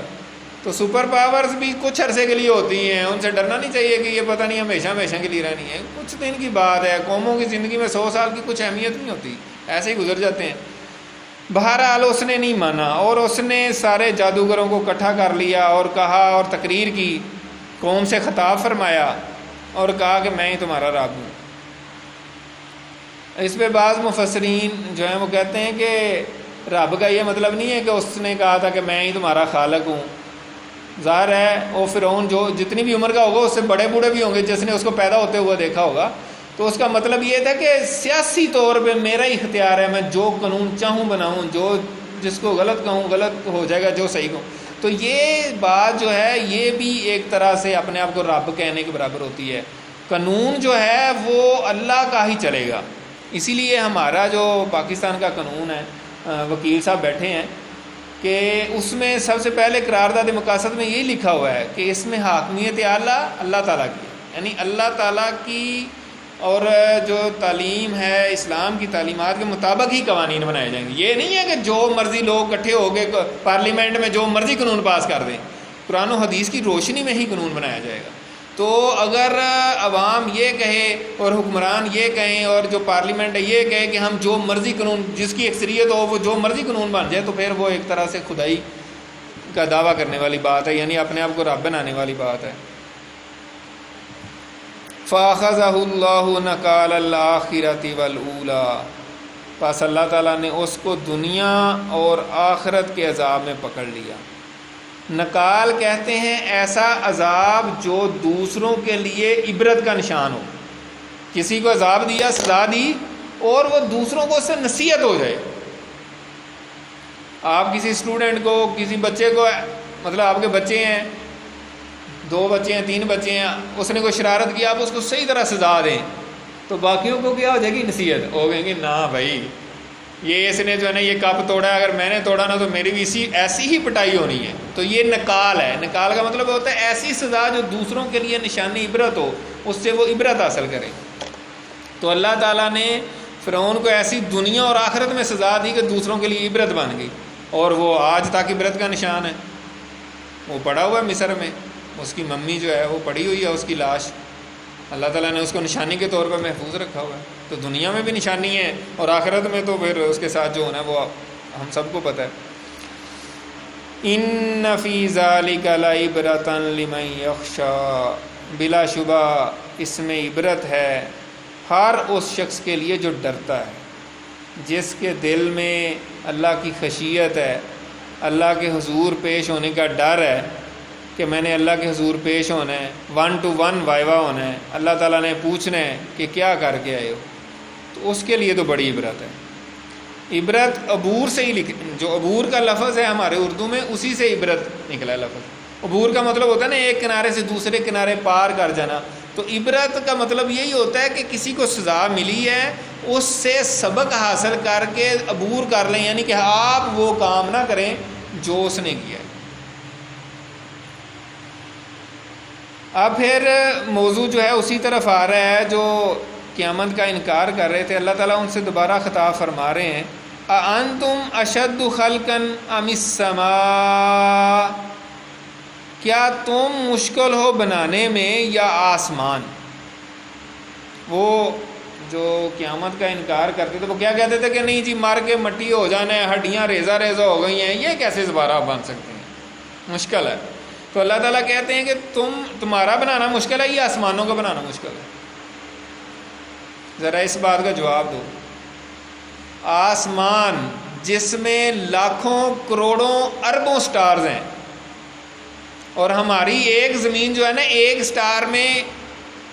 تو سپر پاورز بھی کچھ عرصے کے لیے ہوتی ہیں، ان سے ڈرنا نہیں چاہیے کہ یہ پتہ نہیں ہمیشہ ہمیشہ کے لیے رہنی ہے. کچھ دن کی بات ہے، قوموں کی زندگی میں 100 سال کی کچھ اہمیت نہیں ہوتی، ایسے ہی گزر جاتے ہیں. بہرحال اس نے نہیں مانا اور اس نے سارے جادوگروں کو اکٹھا کر لیا اور کہا اور تقریر کی، قوم سے خطاب فرمایا اور کہا کہ میں ہی تمہارا رب ہوں. اس پہ بعض مفسرین جو ہیں وہ کہتے ہیں کہ رب کا یہ مطلب نہیں ہے کہ اس نے کہا تھا کہ میں ہی تمہارا خالق ہوں. ظاہر ہے وہ فرعون جو جتنی بھی عمر کا ہوگا اس سے بڑے بوڑھے بھی ہوں گے جس نے اس کو پیدا ہوتے ہوا دیکھا ہوگا، تو اس کا مطلب یہ تھا کہ سیاسی طور پہ میرا ہی اختیار ہے، میں جو قانون چاہوں بناؤں، جو جس کو غلط کہوں غلط ہو جائے گا، جو صحیح کہوں. تو یہ بات جو ہے یہ بھی ایک طرح سے اپنے آپ کو رب کہنے کے برابر ہوتی ہے. قانون جو ہے وہ اللہ کا ہی چلے گا. اسی لیے ہمارا جو پاکستان کا قانون ہے، وکیل صاحب بیٹھے ہیں، کہ اس میں سب سے پہلے قرارداد مقاصد میں یہی لکھا ہوا ہے کہ اس میں حاکمیت اعلیٰ اللہ تعالیٰ کی، یعنی اللہ تعالیٰ کی اور جو تعلیم ہے اسلام کی تعلیمات کے مطابق ہی قوانین بنائے جائیں گے. یہ نہیں ہے کہ جو مرضی لوگ اکٹھے ہو کے پارلیمنٹ میں جو مرضی قانون پاس کر دیں، قرآن و حدیث کی روشنی میں ہی قانون بنایا جائے گا. تو اگر عوام یہ کہے اور حکمران یہ کہیں اور جو پارلیمنٹ ہے یہ کہے کہ ہم جو مرضی قانون، جس کی اکثریت ہو وہ جو مرضی قانون بن جائے، تو پھر وہ ایک طرح سے خدائی کا دعویٰ کرنے والی بات ہے، یعنی اپنے آپ کو رب بنانے والی بات ہے. فَأَخَذَهُ اللَّهُ نَكَالَ الْآخِرَةِ وَالْأُولَىٰ، پس اللہ تعالیٰ نے اس کو دنیا اور آخرت کے عذاب میں پکڑ لیا. نکال کہتے ہیں ایسا عذاب جو دوسروں کے لیے عبرت کا نشان ہو. کسی کو عذاب دیا، سزا دی، اور وہ دوسروں کو اس سے نصیحت ہو جائے. آپ کسی اسٹوڈنٹ کو، کسی بچے کو، مطلب آپ کے بچے ہیں، 2 بچے ہیں، 3 بچے ہیں، اس نے کوئی شرارت کیا، آپ اس کو صحیح طرح سزا دیں، تو باقیوں کو کیا ہو جائے گی؟ نصیحت ہو گئی کہ نہ بھائی یہ اس نے جو ہے نا یہ کپ توڑا ہے، اگر میں نے توڑا نا تو میری بھی ایسی ہی پٹائی ہونی ہے. تو یہ نکال ہے. نکال کا مطلب ہوتا ہے ایسی سزا جو دوسروں کے لیے نشانی عبرت ہو، اس سے وہ عبرت حاصل کرے. تو اللہ تعالیٰ نے فرعون کو ایسی دنیا اور آخرت میں سزا دی کہ دوسروں کے لیے عبرت بن گئی، اور وہ آج تک عبرت کا نشان ہے. وہ پڑا ہوا ہے مصر میں، اس کی ممی جو ہے وہ پڑی ہوئی ہے، اس کی لاش اللہ تعالیٰ نے اس کو نشانی کے طور پر محفوظ رکھا ہوا ہے. تو دنیا میں بھی نشانی ہے اور آخرت میں تو پھر اس کے ساتھ جو ہونا ہے وہ ہم سب کو پتہ ہے. ان فی ذلک لعبرۃ لمن یخشی، بلا شبہ اس میں عبرت ہے ہر اس شخص کے لیے جو ڈرتا ہے، جس کے دل میں اللہ کی خشیت ہے، اللہ کے حضور پیش ہونے کا ڈر ہے کہ میں نے اللہ کے حضور پیش ہونا ہے، 1 to 1 وائوا ہونا ہے، اللہ تعالیٰ نے پوچھنا ہے کہ کیا کر کے آئے ہو، تو اس کے لیے تو بڑی عبرت ہے. عبرت عبور سے ہی جو عبور کا لفظ ہے ہمارے اردو میں، اسی سے عبرت نکلا ہے لفظ. عبور کا مطلب ہوتا ہے نا ایک کنارے سے دوسرے کنارے پار کر جانا. تو عبرت کا مطلب یہی ہوتا ہے کہ کسی کو سزا ملی ہے، اس سے سبق حاصل کر کے عبور کر لیں، یعنی کہ آپ وہ کام نہ کریں جو اس نے کیا ہے. اب پھر موضوع جو ہے اسی طرف آ رہا ہے جو قیامت کا انکار کر رہے تھے. اللہ تعالیٰ ان سے دوبارہ خطاب فرما رہے ہیں، اَأَنْتُمْ أَشَدُّ خَلْقًا أَمِ السَّمَاءُ، کیا تم مشکل ہو بنانے میں یا آسمان؟ وہ جو قیامت کا انکار کرتے تھے وہ کیا کہتے تھے کہ نہیں جی مر کے مٹی ہو جانا ہے، ہڈیاں ریزہ ریزہ ہو گئی ہیں، یہ کیسے دوبارہ بن سکتے ہیں، مشکل ہے۔ تو اللہ تعالیٰ کہتے ہیں کہ تمہارا بنانا مشکل ہے یا آسمانوں کا بنانا مشکل ہے؟ ذرا اس بات کا جواب دو۔ آسمان جس میں لاکھوں کروڑوں اربوں سٹارز ہیں، اور ہماری ایک زمین جو ہے نا، ایک سٹار میں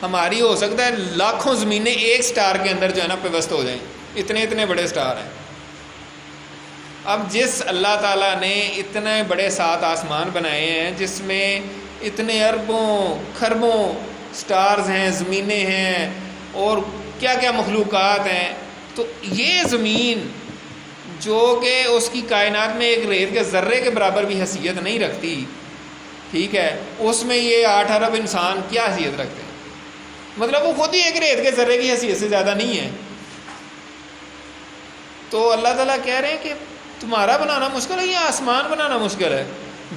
ہماری ہو سکتا ہے لاکھوں زمینیں ایک سٹار کے اندر جو ہے نا پیوست ہو جائیں، اتنے اتنے بڑے سٹار ہیں۔ اب جس اللہ تعالیٰ نے اتنے بڑے 7 آسمان بنائے ہیں، جس میں اتنے اربوں کھربوں سٹارز ہیں، زمینیں ہیں، اور کیا کیا مخلوقات ہیں، تو یہ زمین جو کہ اس کی کائنات میں ایک ریت کے ذرے کے برابر بھی حیثیت نہیں رکھتی، ٹھیک ہے، اس میں یہ 8 ارب انسان کیا حیثیت رکھتے ہیں؟ مطلب وہ خود ہی ایک ریت کے ذرے کی حیثیت سے زیادہ نہیں ہے۔ تو اللہ تعالیٰ کہہ رہے ہیں کہ تمہارا بنانا مشکل ہے یا آسمان بنانا مشکل ہے؟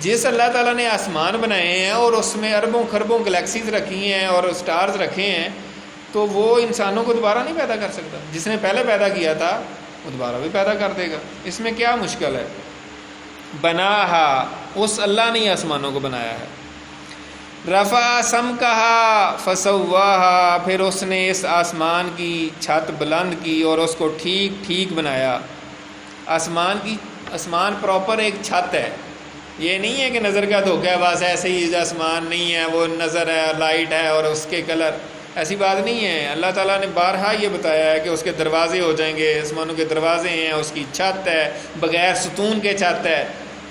جس اللہ تعالیٰ نے آسمان بنائے ہیں اور اس میں اربوں خربوں گلیکسیز رکھی ہیں اور سٹارز رکھے ہیں، تو وہ انسانوں کو دوبارہ نہیں پیدا کر سکتا؟ جس نے پہلے پیدا کیا تھا وہ دوبارہ بھی پیدا کر دے گا، اس میں کیا مشکل ہے؟ بناہا، اس اللہ نے آسمانوں کو بنایا ہے۔ رفع سمکہا فسواہا، پھر اس نے اس آسمان کی چھت بلند کی اور اس کو ٹھیک ٹھیک بنایا۔ آسمان پراپر ایک چھت ہے، یہ نہیں ہے کہ نظر کا دھوکہ ہے، بس ایسے ہی آسمان نہیں ہے، وہ نظر ہے، لائٹ ہے اور اس کے کلر، ایسی بات نہیں ہے۔ اللہ تعالیٰ نے بارہا یہ بتایا ہے کہ اس کے دروازے ہو جائیں گے، آسمانوں کے دروازے ہیں، اس کی چھت ہے، بغیر ستون کے چھت ہے۔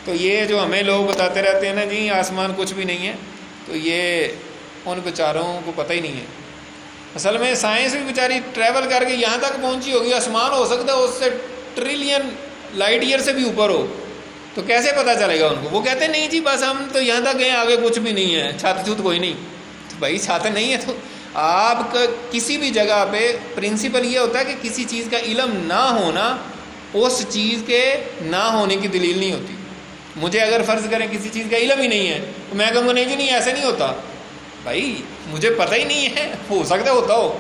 تو یہ جو ہمیں لوگ بتاتے رہتے ہیں نا جی آسمان کچھ بھی نہیں ہے، تو یہ ان بیچاروں کو پتہ ہی نہیں ہے۔ اصل میں سائنس بھی بیچاری ٹریول کر کے یہاں تک پہنچی ہوگی، آسمان ہو سکتا ہے اس سے ٹریلین لائٹ ایئر سے بھی اوپر ہو، تو کیسے پتہ چلے گا ان کو؟ وہ کہتے ہیں نہیں جی بس ہم تو یہاں تک گئے، آگے کچھ بھی نہیں ہے، چھت چھت کوئی نہیں۔ تو بھائی چھت نہیں ہے تو آپ کا کسی بھی جگہ پہ پرنسپل یہ ہوتا ہے کہ کسی چیز کا علم نہ ہونا اس چیز کے نہ ہونے کی دلیل نہیں ہوتی۔ مجھے اگر فرض کریں کسی چیز کا علم ہی نہیں ہے تو میں کہوں گا نہیں جی نہیں ایسے نہیں ہوتا، بھائی مجھے پتہ ہی نہیں ہے، ہو سکتا ہوتا ہو۔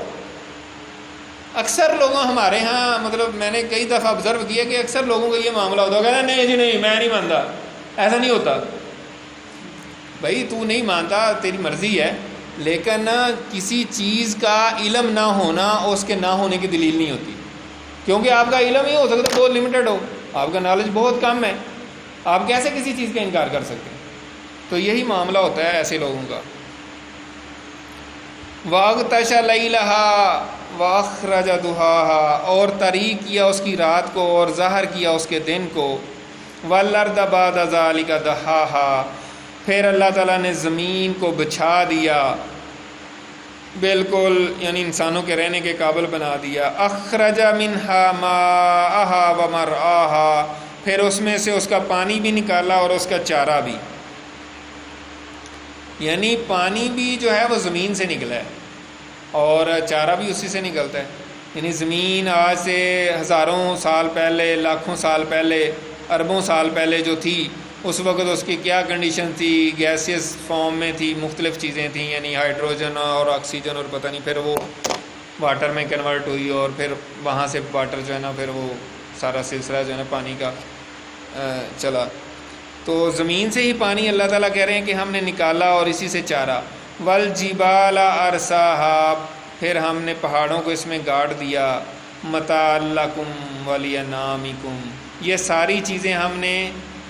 اکثر لوگوں ہمارے ہاں، مطلب میں نے کئی دفعہ آبزرو کیا کہ اکثر لوگوں کا یہ معاملہ ہوتا ہے، کہنا نہیں جی نہیں میں نہیں مانتا، ایسا نہیں ہوتا۔ بھائی تو نہیں مانتا تیری مرضی ہے، لیکن کسی چیز کا علم نہ ہونا اس کے نہ ہونے کی دلیل نہیں ہوتی، کیونکہ آپ کا علم یہ ہو سکتا ہے بہت لمیٹڈ ہو، آپ کا نالج بہت کم ہے، آپ کیسے کسی چیز کا انکار کر سکتے ہیں؟ تو یہی معاملہ ہوتا ہے ایسے لوگوں کا۔ وَاغْطَشَ لَيْلَهَا وَأَخْرَجَ ضُحَاهَا، اور طریق کیا اس کی رات کو اور ظاہر کیا اس کے دن کو۔ وَالْأَرْضَ بَعْدَ ذَلِكَ دَحَاهَا، پھر اللہ تعالیٰ نے زمین کو بچھا دیا بالکل، یعنی انسانوں کے رہنے کے قابل بنا دیا۔ اخرج منہا ماءہا ومرعاہا، پھر اس میں سے اس کا پانی بھی نکالا اور اس کا چارہ بھی، یعنی پانی بھی جو ہے وہ زمین سے نکلا ہے اور چارہ بھی اسی سے نکلتا ہے۔ یعنی زمین آج سے ہزاروں سال پہلے، لاکھوں سال پہلے، اربوں سال پہلے جو تھی، اس وقت اس کی کیا کنڈیشن تھی؟ گیسیس فارم میں تھی، مختلف چیزیں تھیں، یعنی ہائیڈروجن اور آکسیجن اور پتہ نہیں، پھر وہ واٹر میں کنورٹ ہوئی اور پھر وہاں سے واٹر جو ہے نا پھر وہ سارا سلسلہ جو ہے نا پانی کا چلا۔ تو زمین سے ہی پانی اللہ تعالیٰ کہہ رہے ہیں کہ ہم نے نکالا اور اسی سے چارہ۔ والجبال ارساہا، پھر ہم نے پہاڑوں کو اس میں گاڑ دیا۔ متاع لکم ولانعامکم، یہ ساری چیزیں ہم نے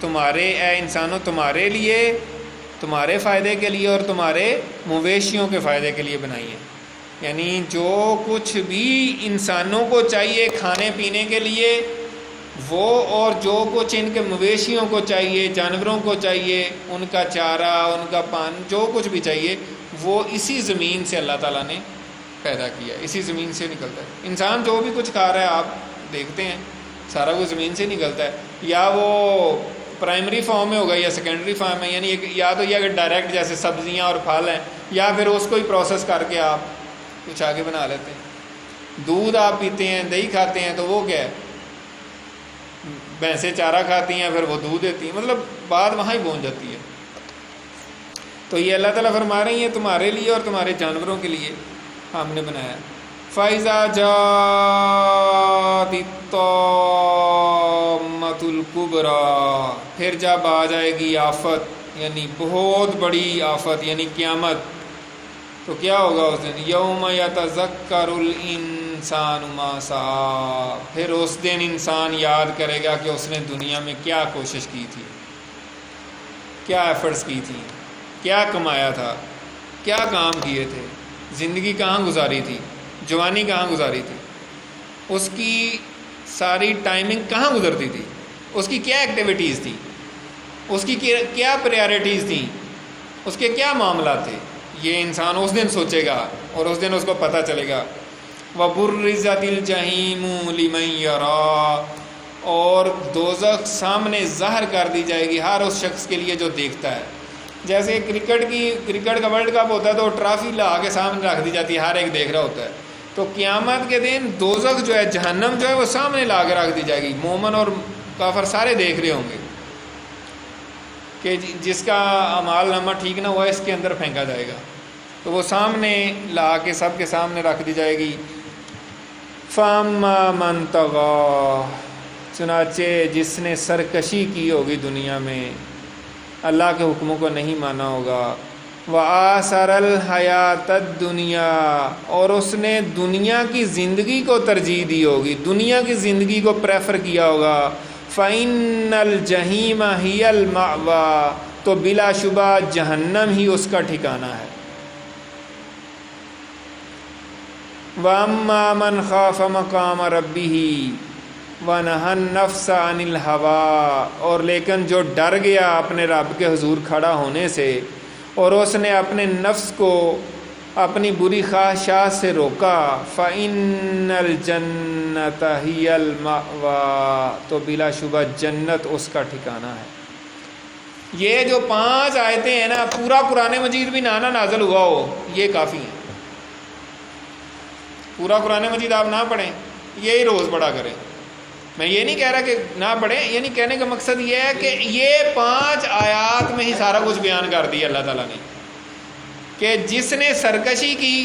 تمہارے اے انسانوں تمہارے لیے، تمہارے فائدے کے لیے اور تمہارے مویشیوں کے فائدے کے لیے بنائی ہیں۔ یعنی جو کچھ بھی انسانوں کو چاہیے کھانے پینے کے لیے وہ، اور جو کچھ ان کے مویشیوں کو چاہیے، جانوروں کو چاہیے، ان کا چارہ، ان کا پانی، جو کچھ بھی چاہیے وہ اسی زمین سے اللہ تعالیٰ نے پیدا کیا، اسی زمین سے نکلتا ہے۔ انسان جو بھی کچھ کھا رہا ہے آپ دیکھتے ہیں سارا وہ زمین سے نکلتا ہے، یا وہ پرائمری فارم میں ہوگا یا سیکنڈری فارم میں، یعنی یا تو یہ اگر ڈائریکٹ جیسے سبزیاں اور پھل ہیں، یا پھر اس کو ہی پروسیس کر کے آپ کچھ آگے بنا لیتے ہیں۔ دودھ آپ پیتے ہیں، دہی کھاتے ہیں، تو وہ کیا ہے؟ بھینسیں چارہ کھاتی ہیں پھر وہ دودھ دیتی ہیں، مطلب بات وہاں ہی پہنچ جاتی ہے۔ تو یہ اللہ تعالیٰ فرما رہے ہیں یہ تمہارے لیے اور تمہارے جانوروں کے لیے ہم نے بنایا۔ فَإِذَا جَاءَتِ الطَّامَّةُ الْكُبْرَى، پھر جب آ جائے گی آفت، یعنی بہت بڑی آفت، یعنی قیامت، تو کیا ہوگا اس دن؟ یوم یتذکر الانسان ما سعی، پھر اس دن انسان یاد کرے گا کہ اس نے دنیا میں کیا کوشش کی تھی، کیا ایفرٹس کی تھی، کیا کمایا تھا، کیا کام کیے تھے، زندگی کہاں گزاری تھی، جوانی کہاں گزاری تھی، اس کی ساری ٹائمنگ کہاں گزرتی تھی، اس کی کیا ایکٹیویٹیز تھی، اس کی کیا پریارٹیز تھیں، اس کے کیا معاملات تھے، یہ انسان اس دن سوچے گا اور اس دن اس کو پتہ چلے گا۔ وَبُرِّزَتِ الْجَحِیمُ لِمَن یَرَىٰ، اور دوزخ سامنے ظاہر کر دی جائے گی ہر اس شخص کے لیے جو دیکھتا ہے۔ جیسے کرکٹ کا ورلڈ کپ ہوتا ہے تو ٹرافی لا کے سامنے رکھ دی جاتی ہے، ہر ایک دیکھ رہا ہوتا ہے، تو قیامت کے دن دوزخ جو ہے، جہنم جو ہے، وہ سامنے لا کے رکھ دی جائے گی، مومن اور کافر سارے دیکھ رہے ہوں گے کہ جس کا اعمال نامہ ٹھیک نہ ہوا اس کے اندر پھینکا جائے گا، تو وہ سامنے لا کے سب کے سامنے رکھ دی جائے گی۔ فَأَمَّا مَن طَغَىٰ، چنانچہ جس نے سرکشی کی ہوگی دنیا میں، اللہ کے حکموں کو نہیں مانا ہوگا، وَآثَرَ الْحَيَاةَ الدُّنْيَا، اور اس نے دنیا کی زندگی کو ترجیح دی ہوگی، دنیا کی زندگی کو پریفر کیا ہوگا، فَإِنَّ الْجَحِيمَ هِيَ الْمَأْوَىٰ، تو بلا شبہ جہنم ہی اس کا ٹھکانہ ہے۔ وَأَمَّا مَنْ خَافَ مَقَامَ رَبِّهِ وَنَهَى النَّفْسَ عَنِ الْهَوَىٰ، اور لیکن جو ڈر گیا اپنے رب کے حضور کھڑا ہونے سے اور اس نے اپنے نفس کو اپنی بری خواہشات سے روکا، فَإِنَّ الْجَنَّةَ هِيَ الْمَأْوَىٰ، تو بلا شبہ جنت اس کا ٹھکانہ ہے۔ یہ جو 5 آیتیں ہیں نا، پورا قرآن مجید بھی نانا نازل ہوا ہو، یہ کافی ہیں۔ پورا قرآن مجید آپ نہ پڑھیں، یہی روز پڑھا کریں۔ میں یہ نہیں کہہ رہا کہ نہ پڑھیں، یعنی کہنے کا مقصد یہ ہے کہ یہ 5 آیات میں ہی سارا کچھ بیان کر دیا اللہ تعالیٰ نے، کہ جس نے سرکشی کی،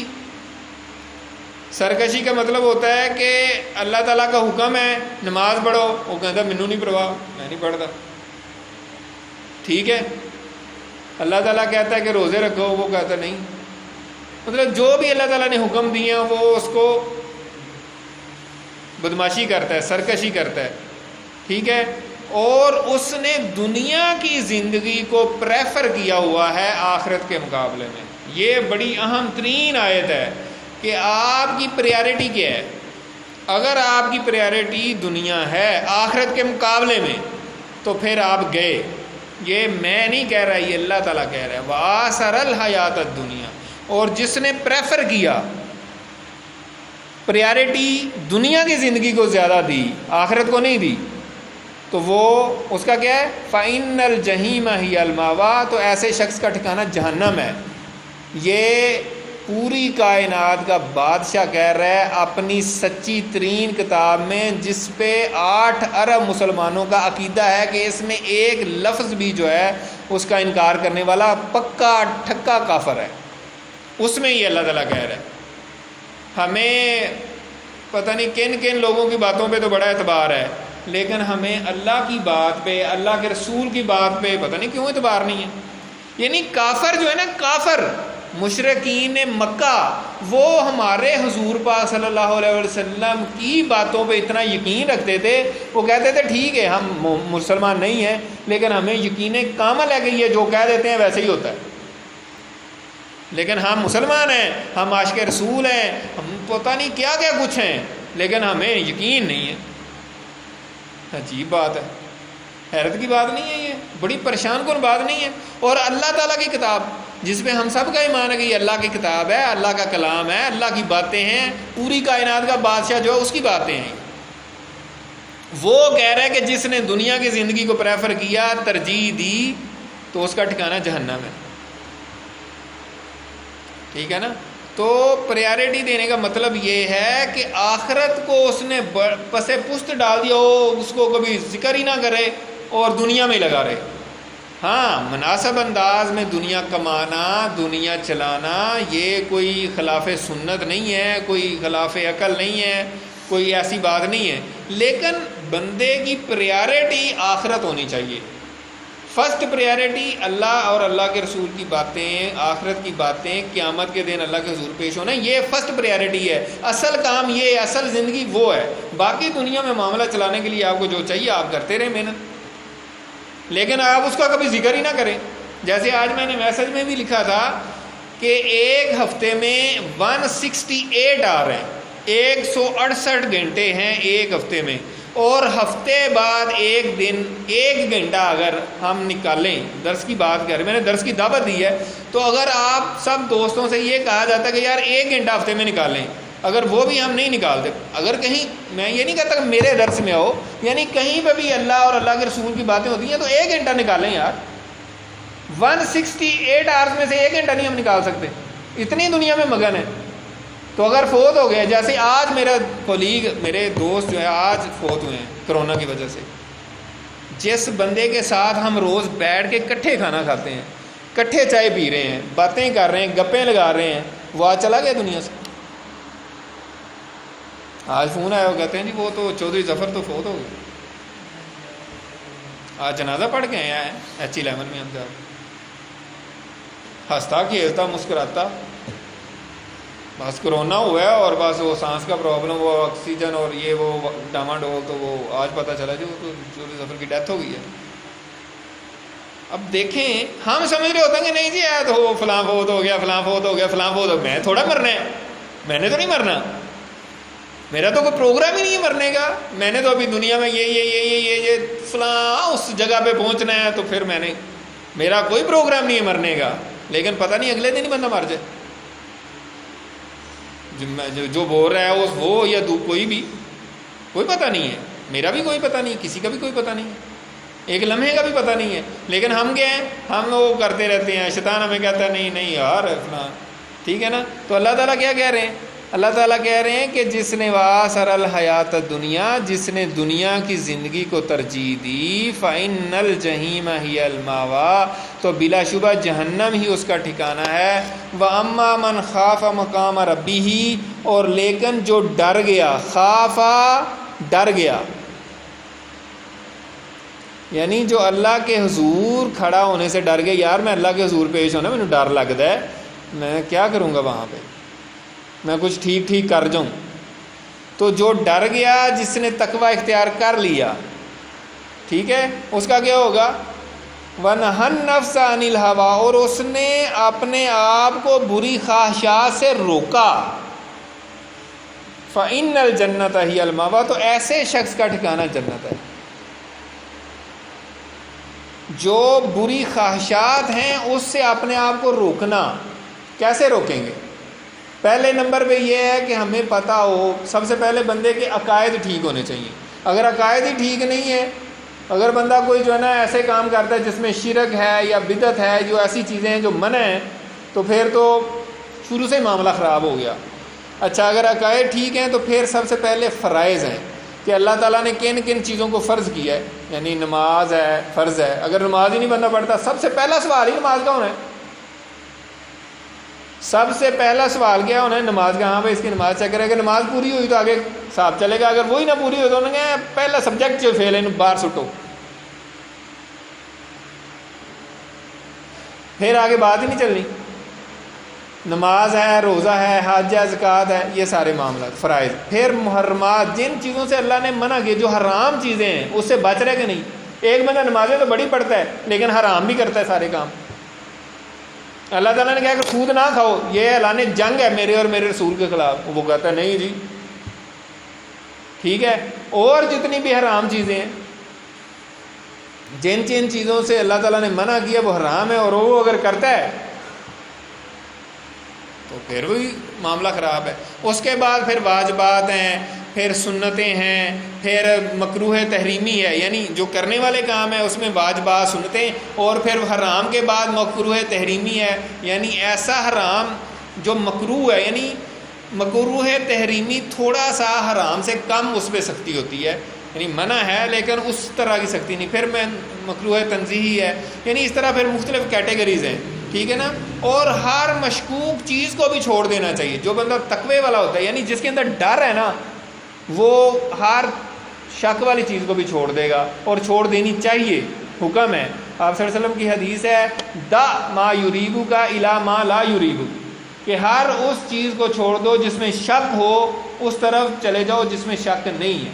سرکشی کا مطلب ہوتا ہے کہ اللہ تعالیٰ کا حکم ہے نماز پڑھو، وہ کہتا مینوں نہیں پرواہ، میں نہیں پڑھتا، ٹھیک ہے۔ اللہ تعالیٰ کہتا ہے کہ روزے رکھو، وہ کہتا نہیں، مطلب جو بھی اللہ تعالیٰ نے حکم دیے ہیں وہ اس کو بدماشی کرتا ہے، سرکشی کرتا ہے، ٹھیک ہے۔ اور اس نے دنیا کی زندگی کو پریفر کیا ہوا ہے آخرت کے مقابلے میں۔ یہ بڑی اہم ترین آیت ہے کہ آپ کی پریارٹی کیا ہے۔ اگر آپ کی پریارٹی دنیا ہے آخرت کے مقابلے میں تو پھر آپ گئے۔ یہ میں نہیں کہہ رہا، یہ اللہ تعالیٰ کہہ رہا ہے، وَآثَرَ الْحَيَاةَ الدُّنْيَا، اور جس نے پریفر کیا، پریارٹی دنیا کی زندگی کو زیادہ دی، آخرت کو نہیں دی، تو وہ اس کا کیا ہے؟ فَإِنَّ الْجَحِيمَ هِيَ الْمَأْوَىٰ، تو ایسے شخص کا ٹھکانہ جہنم ہے۔ یہ پوری کائنات کا بادشاہ کہہ رہا ہے اپنی سچی ترین کتاب میں، جس پہ 8 ارب مسلمانوں کا عقیدہ ہے کہ اس میں ایک لفظ بھی جو ہے اس کا انکار کرنے والا پکا ٹھکا کافر ہے، اس میں یہ اللہ تعالیٰ کہہ رہا ہے۔ ہمیں پتہ نہیں کن کن لوگوں کی باتوں پہ تو بڑا اعتبار ہے، لیکن ہمیں اللہ کی بات پہ، اللہ کے رسول کی بات پہ پتہ نہیں کیوں اعتبار نہیں ہے۔ یعنی کافر جو ہے نا، کافر مشرکین مکہ، وہ ہمارے حضور پاک صلی اللہ علیہ وسلم کی باتوں پہ اتنا یقین رکھتے تھے، وہ کہتے تھے ٹھیک ہے ہم مسلمان نہیں ہیں لیکن ہمیں یقین کامل ہے کہ یہ جو کہہ دیتے ہیں ویسے ہی ہوتا ہے، لیکن ہم مسلمان ہیں، ہم عاشق رسول ہیں، ہم پتہ نہیں کیا کیا کچھ ہیں، لیکن ہمیں یقین نہیں ہے۔ عجیب بات ہے، حیرت کی بات نہیں ہے، یہ بڑی پریشان کن بات نہیں ہے۔ اور اللہ تعالیٰ کی کتاب جس پہ ہم سب کا ایمان ہے کہ یہ اللہ کی کتاب ہے، اللہ کا کلام ہے، اللہ کی باتیں ہیں، پوری کائنات کا بادشاہ جو ہے اس کی باتیں ہیں، وہ کہہ رہا ہے کہ جس نے دنیا کی زندگی کو پریفر کیا، ترجیح دی، تو اس کا ٹھکانہ جہنم ہے، ٹھیک ہے نا۔ تو پریارٹی دینے کا مطلب یہ ہے کہ آخرت کو اس نے پسے پشت ڈال دیا ہو، اس کو کبھی ذکر ہی نہ کرے اور دنیا میں لگا رہے، ہاں مناسب انداز میں دنیا کمانا، دنیا چلانا، یہ کوئی خلاف سنت نہیں ہے، کوئی خلاف عقل نہیں ہے، کوئی ایسی بات نہیں ہے، لیکن بندے کی پریارٹی آخرت ہونی چاہیے۔ فرسٹ پریارٹی اللہ اور اللہ کے رسول کی باتیں، آخرت کی باتیں، قیامت کے دن اللہ کے حضور پیش ہونا، یہ فرسٹ پریارٹی ہے۔ اصل کام یہ، اصل زندگی وہ ہے۔ باقی دنیا میں معاملہ چلانے کے لیے آپ کو جو چاہیے آپ کرتے رہیں محنت، لیکن آپ اس کا کبھی ذکر ہی نہ کریں۔ جیسے آج میں نے میسج میں بھی لکھا تھا کہ ایک ہفتے میں 168 آ رہے ہیں، 168 گھنٹے ہیں ایک ہفتے میں، اور ہفتے بعد ایک دن 1 گھنٹہ اگر ہم نکالیں، درس کی بات کریں، میں نے درس کی دعوت دی ہے، تو اگر آپ سب دوستوں سے یہ کہا جاتا ہے کہ یار 1 گھنٹہ ہفتے میں نکالیں، اگر وہ بھی ہم نہیں نکالتے، اگر کہیں، میں یہ نہیں کہتا کہ میرے درس میں ہو، یعنی کہیں پہ بھی اللہ اور اللہ کے رسول کی باتیں ہوتی ہیں تو 1 گھنٹہ نکالیں یار۔ 168 آورز میں سے 1 گھنٹہ نہیں ہم نکال سکتے، اتنی دنیا میں مگن ہے۔ تو اگر فوت ہو گیا، جیسے آج میرا کولیگ، میرے دوست جو ہے آج فوت ہوئے ہیں کرونا کی وجہ سے، جس بندے کے ساتھ ہم روز بیٹھ کے کٹھے کھانا کھاتے ہیں، کٹھے چائے پی رہے ہیں، باتیں کر رہے ہیں، گپیں لگا رہے ہیں، وہ آج چلا گیا دنیا سے۔ آج فون آیا، وہ کہتے ہیں جی وہ تو چودھری ظفر تو فوت ہو گئے، آج جنازہ پڑھ کے آیا ہے H11 میں، ہم جا ہنستا کھیلتا مسکراتا، بس کرونا ہوا ہے اور بس وہ سانس کا پرابلم، وہ آکسیجن اور یہ وہ ڈاما ڈول، تو وہ آج پتہ چلا جی وہ تو چودھری ظفر کی ڈیتھ ہو گئی ہے۔ اب دیکھیں، ہم سمجھ رہے ہوتے ہیں کہ نہیں جی تو فلاں فوت ہو گیا، فلاں فوت ہو گیا، فلاں فوت ہو گیا، میں تھوڑا مرنا ہے، میں نے تو نہیں مرنا، میرا تو کوئی پروگرام ہی نہیں ہے مرنے کا، میں نے تو ابھی دنیا میں یہ فلاں اس جگہ پہ پہنچنا ہے، تو پھر میرا کوئی پروگرام نہیں ہے مرنے کا، لیکن پتہ نہیں اگلے دن ہی بندہ مر جائے، جو بول رہا ہے وہ یا کوئی بھی، کوئی پتہ نہیں ہے، میرا بھی کوئی پتہ نہیں، کسی کا بھی کوئی پتہ نہیں ہے، ایک لمحے کا بھی پتہ نہیں ہے، لیکن ہم کیا ہیں، ہم وہ کرتے رہتے ہیں، شیطان ہمیں کہتا ہے نہیں یار فلاں، ٹھیک ہے نا۔ تو اللہ تعالیٰ کیا کہہ رہے ہیں؟ اللہ تعالیٰ کہہ رہے ہیں کہ جس نے وآثر الحیات الدنیا، جس نے دنیا کی زندگی کو ترجیح دی، فإن الجحیم ہی المأویٰ، تو بلا شبہ جہنم ہی اس کا ٹھکانہ ہے۔ وأما من خاف مقام ربہ، اور لیکن جو ڈر گیا، خافا ڈر گیا، یعنی جو اللہ کے حضور کھڑا ہونے سے ڈر گیا، یار میں اللہ کے حضور پیش ہونا مجھے ڈر لگتا ہے، میں کیا کروں گا وہاں پہ، میں کچھ ٹھیک کر جاؤں، تو جو ڈر گیا، جس نے تقوی اختیار کر لیا، ٹھیک ہے، اس کا کیا ہوگا؟ وَنَهَى النَّفْسَ عَنِ الْهَوَىٰ، اور اس نے اپنے آپ کو بری خواہشات سے روکا، فَإِنَّ الْجَنَّةَ هِيَ الْمَأْوَىٰ، تو ایسے شخص کا ٹھکانہ جنت ہے۔ جو بری خواہشات ہیں اس سے اپنے آپ کو روکنا، کیسے روکیں گے؟ پہلے نمبر پہ یہ ہے کہ ہمیں پتہ ہو، سب سے پہلے بندے کے عقائد ٹھیک ہونے چاہیے۔ اگر عقائد ہی ٹھیک نہیں ہے، اگر بندہ کوئی جو ہے نا ایسے کام کرتا ہے جس میں شرک ہے یا بدعت ہے، جو ایسی چیزیں ہیں جو منع ہیں، تو پھر تو شروع سے معاملہ خراب ہو گیا۔ اچھا، اگر عقائد ٹھیک ہیں تو پھر سب سے پہلے فرائض ہیں کہ اللہ تعالیٰ نے کن کن چیزوں کو فرض کیا ہے، یعنی نماز ہے، فرض ہے، اگر نماز ہی نہیں بندہ پڑھتا، سب سے پہلا سوال ہی نماز کا ہونا ہے، سب سے پہلا سوال کیا ہونا ہے؟ نماز کا۔ ہاں بھائی اس کی نماز چیک کرے، اگر نماز پوری ہوئی تو آگے صاف چلے گا، اگر وہی نہ پوری ہوئی تو انہوں نے کہا پہلا سبجیکٹ جو فیل ہے باہر سٹو، پھر آگے بات ہی نہیں چلنی۔ نماز ہے، روزہ ہے، حج ہے، زکوٰۃ ہے، یہ سارے معاملات فرائض۔ پھر محرمات، جن چیزوں سے اللہ نے منع کیے، جو حرام چیزیں ہیں اس سے بچ رہے کہ نہیں۔ ایک بندہ نمازیں تو بڑی پڑھتا ہے لیکن حرام بھی کرتا ہے سارے کام۔ اللہ تعالیٰ نے کہا کہ سود نہ کھاؤ، یہ اعلان جنگ ہے میرے اور میرے رسول کے خلاف، وہ کہتا ہے نہیں جی، ٹھیک ہے۔ اور جتنی بھی حرام چیزیں ہیں، جن چیزوں سے اللہ تعالیٰ نے منع کیا وہ حرام ہے، اور وہ اگر کرتا ہے تو پھر وہی معاملہ خراب ہے۔ اس کے بعد پھر واجبات ہیں، پھر سنتیں ہیں، پھر مکروہ تحریمی ہے، یعنی جو کرنے والے کام ہیں اس میں واجبات سنتیں، اور پھر حرام کے بعد مکروہ تحریمی ہے، یعنی ایسا حرام جو مکروہ ہے، یعنی مکروہ تحریمی تھوڑا سا حرام سے کم اس پہ سختی ہوتی ہے، یعنی منع ہے لیکن اس طرح کی سختی نہیں، پھر میں مکروہ تنزیہی ہے، یعنی اس طرح پھر مختلف کیٹیگریز ہیں، ٹھیک ہے نا. اور ہر مشکوک چیز کو بھی چھوڑ دینا چاہیے. جو بندہ تقوی والا ہوتا ہے، یعنی جس کے اندر ڈر ہے نا، وہ ہر شک والی چیز کو بھی چھوڑ دے گا، اور چھوڑ دینی چاہیے، حکم ہے. آپ صلی اللہ علیہ وسلم کی حدیث ہے دا ما یریبو کا الا ما لا یریبو، کہ ہر اس چیز کو چھوڑ دو جس میں شک ہو، اس طرف چلے جاؤ جس میں شک نہیں ہے.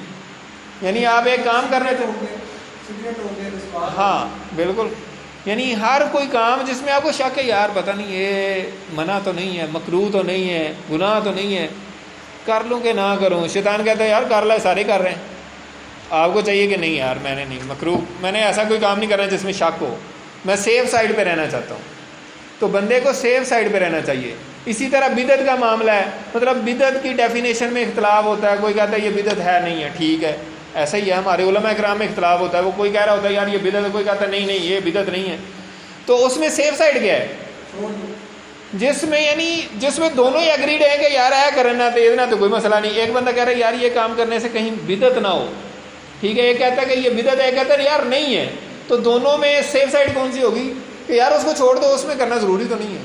یعنی آپ ایک کام کر رہے تھے، ہاں بالکل، یعنی ہر کوئی کام جس میں آپ کو شک ہے، یار پتہ نہیں یہ منع تو نہیں ہے، مکروہ تو نہیں ہے، گناہ تو نہیں ہے، کر لوں کہ نہ کروں. شیطان کہتا ہے یار کر لے، سارے کر رہے ہیں. آپ کو چاہیے کہ نہیں یار میں نے نہیں، مکروہ، میں نے ایسا کوئی کام نہیں کرنا جس میں شک ہو، میں سیف سائڈ پہ رہنا چاہتا ہوں. تو بندے کو سیف سائڈ پہ رہنا چاہیے. اسی طرح بدعت کا معاملہ ہے، مطلب بدعت کی ڈیفینیشن میں اختلاف ہوتا ہے. کوئی کہتا ہے یہ بدعت ہے نہیں ہے، ٹھیک ہے، ایسا ہی ہے. ہمارے علماء کرام میں اختلاف ہوتا ہے، وہ کوئی کہہ رہا ہوتا ہے یار یہ بدعت ہے، کوئی کہتا ہے نہیں نہیں یہ بدعت نہیں ہے. تو اس میں سیف سائڈ کیا ہے؟ جس میں یعنی جس میں دونوں ہی اگریڈ ہیں کہ یار ہے کرنا تو اتنا تو کوئی مسئلہ نہیں. ایک بندہ کہہ رہا ہے یار یہ کام کرنے سے کہیں بدعت نہ ہو، ٹھیک ہے، یہ کہتا ہے کہ یہ بدعت ہے، یہ کہتا ہے یار نہیں ہے. تو دونوں میں سیف سائڈ کون سی ہوگی کہ یار اس کو چھوڑ دو، اس میں کرنا ضروری تو نہیں ہے.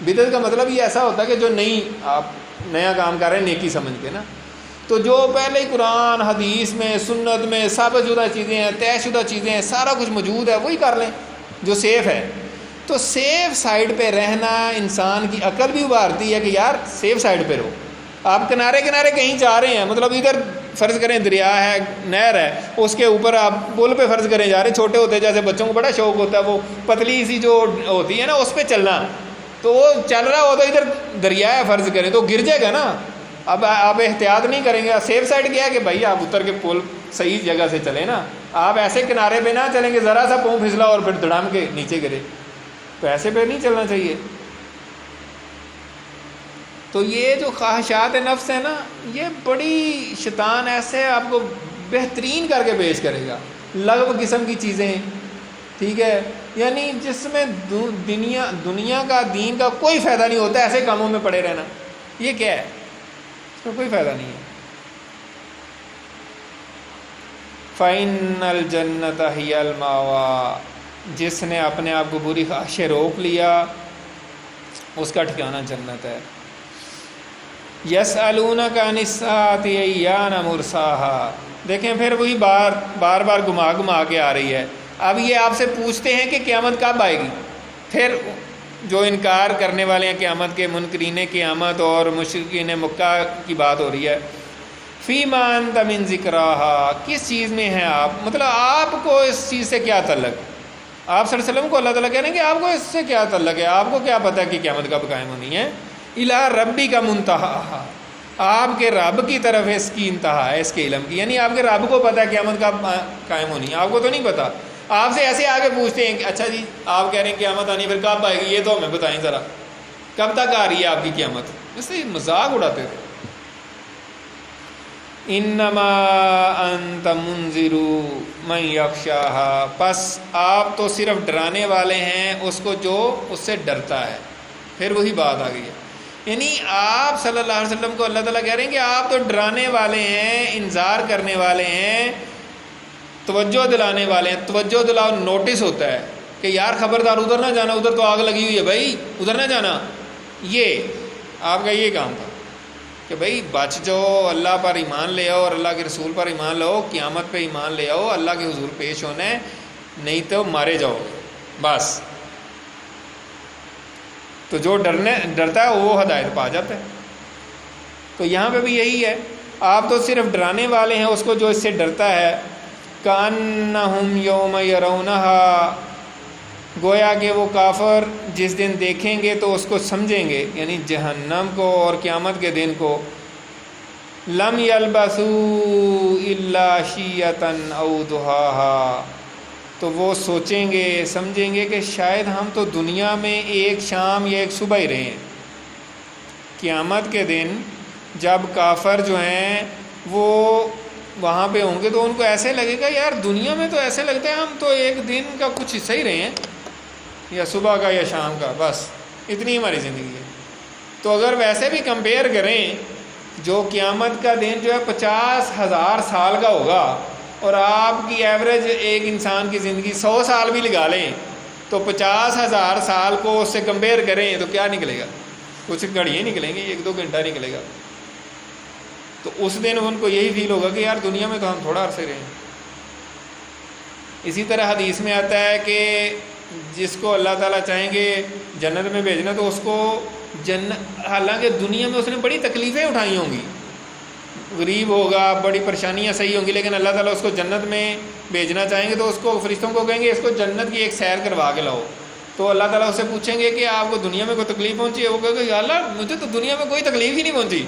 بدعت کا مطلب یہ ایسا ہوتا ہے کہ جو نہیں آپ نیا کام کر رہے ہیں نیکی سمجھ کے نا. تو جو پہلے ہی قرآن حدیث میں سنت میں ثابت شدہ چیزیں ہیں، طے شدہ چیزیں ہیں، سارا کچھ موجود ہے، وہی کر لیں جو سیف ہے. تو سیف سائڈ پہ رہنا انسان کی عقل بھی ابھارتی ہے کہ یار سیف سائڈ پہ رہو. آپ کنارے کنارے کہیں جا رہے ہیں، مطلب ادھر فرض کریں دریا ہے، نہر ہے، اس کے اوپر آپ پل پہ فرض کریں جا رہے ہیں. چھوٹے ہوتے جیسے بچوں کو بڑا شوق ہوتا ہے وہ پتلی سی جو ہوتی ہے نا اس پہ چلنا، تو وہ چل رہا ہوتا ہے، ادھر دریا ہے فرض کریں تو گر جائے گا نا. اب آپ احتیاط نہیں کریں گے. سیف سائڈ کیا ہے کہ بھائی آپ اتر کے پل صحیح جگہ سے چلیں نا. آپ ایسے کنارے پہ نہ چلیں گے ذرا سا پاؤں پھسلا اور پھر دڑام کے نیچے گرے، تو ایسے پہ نہیں چلنا چاہیے. تو یہ جو خواہشات نفس ہے نا، یہ بڑی شیطان ایسے آپ کو بہترین کر کے پیش کرے گا. لغو قسم کی چیزیں، ٹھیک ہے، یعنی جس میں دنیا کا دین کا کوئی فائدہ نہیں ہوتا، ایسے کاموں میں پڑے رہنا، یہ کیا ہے؟ اس میں کوئی فائدہ نہیں ہے. فَإِنَّ الْجَنَّةَ هِيَ الْمَأْوَىٰ، جس نے اپنے آپ کو بری خواہشیں روک لیا اس کا ٹھکانہ جنت ہے. یسألونک عن الساعۃ ایان مرساها، دیکھیں پھر وہی بار بار گھما کے آ رہی ہے. اب یہ آپ سے پوچھتے ہیں کہ قیامت کب آئے گی. پھر جو انکار کرنے والے ہیں قیامت کے، منکرین قیامت اور مشرکین مکہ کی بات ہو رہی ہے. فیما انت من ذکراہا، کس چیز میں ہیں آپ، مطلب آپ کو اس چیز سے کیا تعلق. آپ صلی اللہ علیہ وسلم کو اللہ تعالیٰ کہہ رہے ہیں کہ آپ کو اس سے کیا تعلق ہے، آپ کو کیا پتہ ہے کہ قیامت کب قائم ہونی ہے. الی ربی کا منتہا، آپ کے رب کی طرف اس کی انتہا ہے اس کے علم کی، یعنی آپ کے رب کو پتہ ہے قیامت کب قائم ہونی ہے، آپ کو تو نہیں پتہ. آپ سے ایسے آگے پوچھتے ہیں کہ اچھا جی آپ کہہ رہے ہیں قیامت آنی، پھر کب آئے گی یہ تو ہمیں بتائیں ذرا، کب تک آ رہی ہے آپ کی قیامت. اس سے مذاق اڑاتے تھے. انما انت منذر من یخشاہا، پس آپ تو صرف ڈرانے والے ہیں اس کو جو اس سے ڈرتا ہے. پھر وہی بات آ گئی ہے، یعنی آپ صلی اللہ علیہ وسلم کو اللہ تعالیٰ کہہ رہے ہیں کہ آپ تو ڈرانے والے ہیں، انذار کرنے والے ہیں، توجہ دلانے والے ہیں. توجہ دلاؤ نوٹس ہوتا ہے کہ یار خبردار ادھر نہ جانا، ادھر تو آگ لگی ہوئی ہے بھائی، ادھر نہ جانا. یہ آپ کا یہ کام تھا کہ بھائی بچ جاؤ، اللہ پر ایمان لے آؤ اور اللہ کے رسول پر ایمان لاؤ، قیامت پہ ایمان لے آؤ، اللہ کے حضور پیش ہونا ہے، نہیں تو مارے جاؤ بس. تو جو ڈرتا ہے وہ ہدایت پا جاتا ہے. تو یہاں پہ بھی یہی ہے، آپ تو صرف ڈرانے والے ہیں اس کو جو اس سے ڈرتا ہے. کأنہم یوم یرونہا، گویا کہ وہ کافر جس دن دیکھیں گے تو اس کو سمجھیں گے، یعنی جہنم کو اور قیامت کے دن کو. لم یلبثوا الا عشیۃ او ضحاہا، تو وہ سوچیں گے سمجھیں گے کہ شاید ہم تو دنیا میں ایک شام یا ایک صبح ہی رہے ہیں. قیامت کے دن جب کافر جو ہیں وہ وہاں پہ ہوں گے تو ان کو ایسے لگے گا یار دنیا میں تو ایسے لگتا ہے ہم تو ایک دن کا کچھ حصہ ہی رہے ہیں، یا صبح کا یا شام کا، بس اتنی ہماری زندگی ہے. تو اگر ویسے بھی کمپیئر کریں، جو قیامت کا دن جو ہے 50,000 سال کا ہوگا، اور آپ کی ایوریج ایک انسان کی زندگی 100 سال بھی لگا لیں تو 50,000 سال کو اس سے کمپیئر کریں تو کیا نکلے گا؟ کچھ گھڑیاں نکلیں گی، 1-2 گھنٹہ نکلے گا. تو اس دن ان کو یہی فیل ہوگا کہ یار دنیا میں تو ہم تھوڑا عرصے رہے ہیں. اسی طرح حدیث میں آتا ہے کہ جس کو اللہ تعالیٰ چاہیں گے جنت میں بھیجنا تو اس کو حالانکہ دنیا میں اس نے بڑی تکلیفیں اٹھائی ہوں گی، غریب ہوگا، بڑی پریشانیاں صحیح ہوں گی، لیکن اللہ تعالیٰ اس کو جنت میں بھیجنا چاہیں گے تو اس کو فرشتوں کو کہیں گے اس کو جنت کی ایک سیر کروا کے لاؤ. تو اللہ تعالیٰ اس سے پوچھیں گے کہ آپ کو دنیا میں کوئی تکلیف پہنچی ہے؟ وہ کہے گا یا اللہ مجھے تو دنیا میں کوئی تکلیف ہی نہیں پہنچی.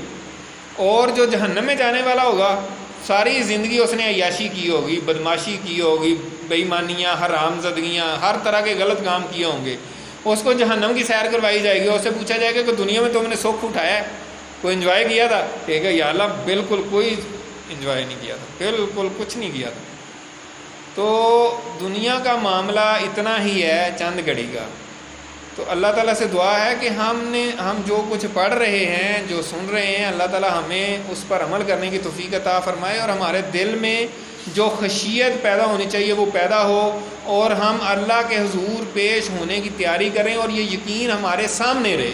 اور جو جہنم میں جانے والا ہوگا ساری زندگی اس نے عیاشی کی ہوگی، بدماشی کی ہوگی، بے ایمانیاں، حرام زدگیاں، ہر طرح کے غلط کام کیے ہوں گے. اس کو جہنم کی سیر کروائی جائے گی، اس سے پوچھا جائے گا کہ دنیا میں تم نے سکھ اٹھایا ہے، کوئی انجوائے کیا تھا؟ کہے گا یا اللہ بالکل کوئی انجوائے نہیں کیا تھا، بالکل کچھ نہیں کیا تھا. تو دنیا کا معاملہ اتنا ہی ہے چند گھڑی کا. تو اللہ تعالیٰ سے دعا ہے کہ ہم جو کچھ پڑھ رہے ہیں، جو سن رہے ہیں، اللہ تعالیٰ ہمیں اس پر عمل کرنے کی توفیق عطا فرمائے اور ہمارے دل میں جو خشیت پیدا ہونی چاہیے وہ پیدا ہو اور ہم اللہ کے حضور پیش ہونے کی تیاری کریں اور یہ یقین ہمارے سامنے رہے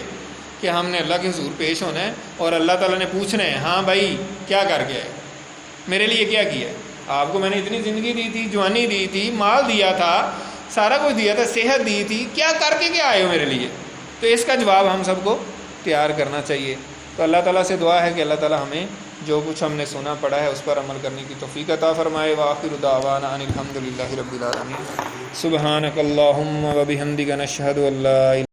کہ ہم نے اللہ کے حضور پیش ہونا ہے اور اللہ تعالیٰ نے پوچھنا ہے ہاں بھائی کیا کر گیا ہے، میرے لیے کیا کیا ہے؟ آپ کو میں نے اتنی زندگی دی تھی، جوانی دی تھی، مال دیا تھا، سارا کچھ دیا تھا، صحت دی تھی، کیا کر کے کیا آئے ہو میرے لیے؟ تو اس کا جواب ہم سب کو تیار کرنا چاہیے. تو اللہ تعالیٰ سے دعا ہے کہ اللہ تعالیٰ ہمیں جو کچھ ہم نے سنا پڑھا ہے اس پر عمل کرنے کی توفیق عطا فرمائے. وآخر دعوانا ان الحمد للہ رب العالمین. سبحانک اللہم و بحمدک نشہد ان لا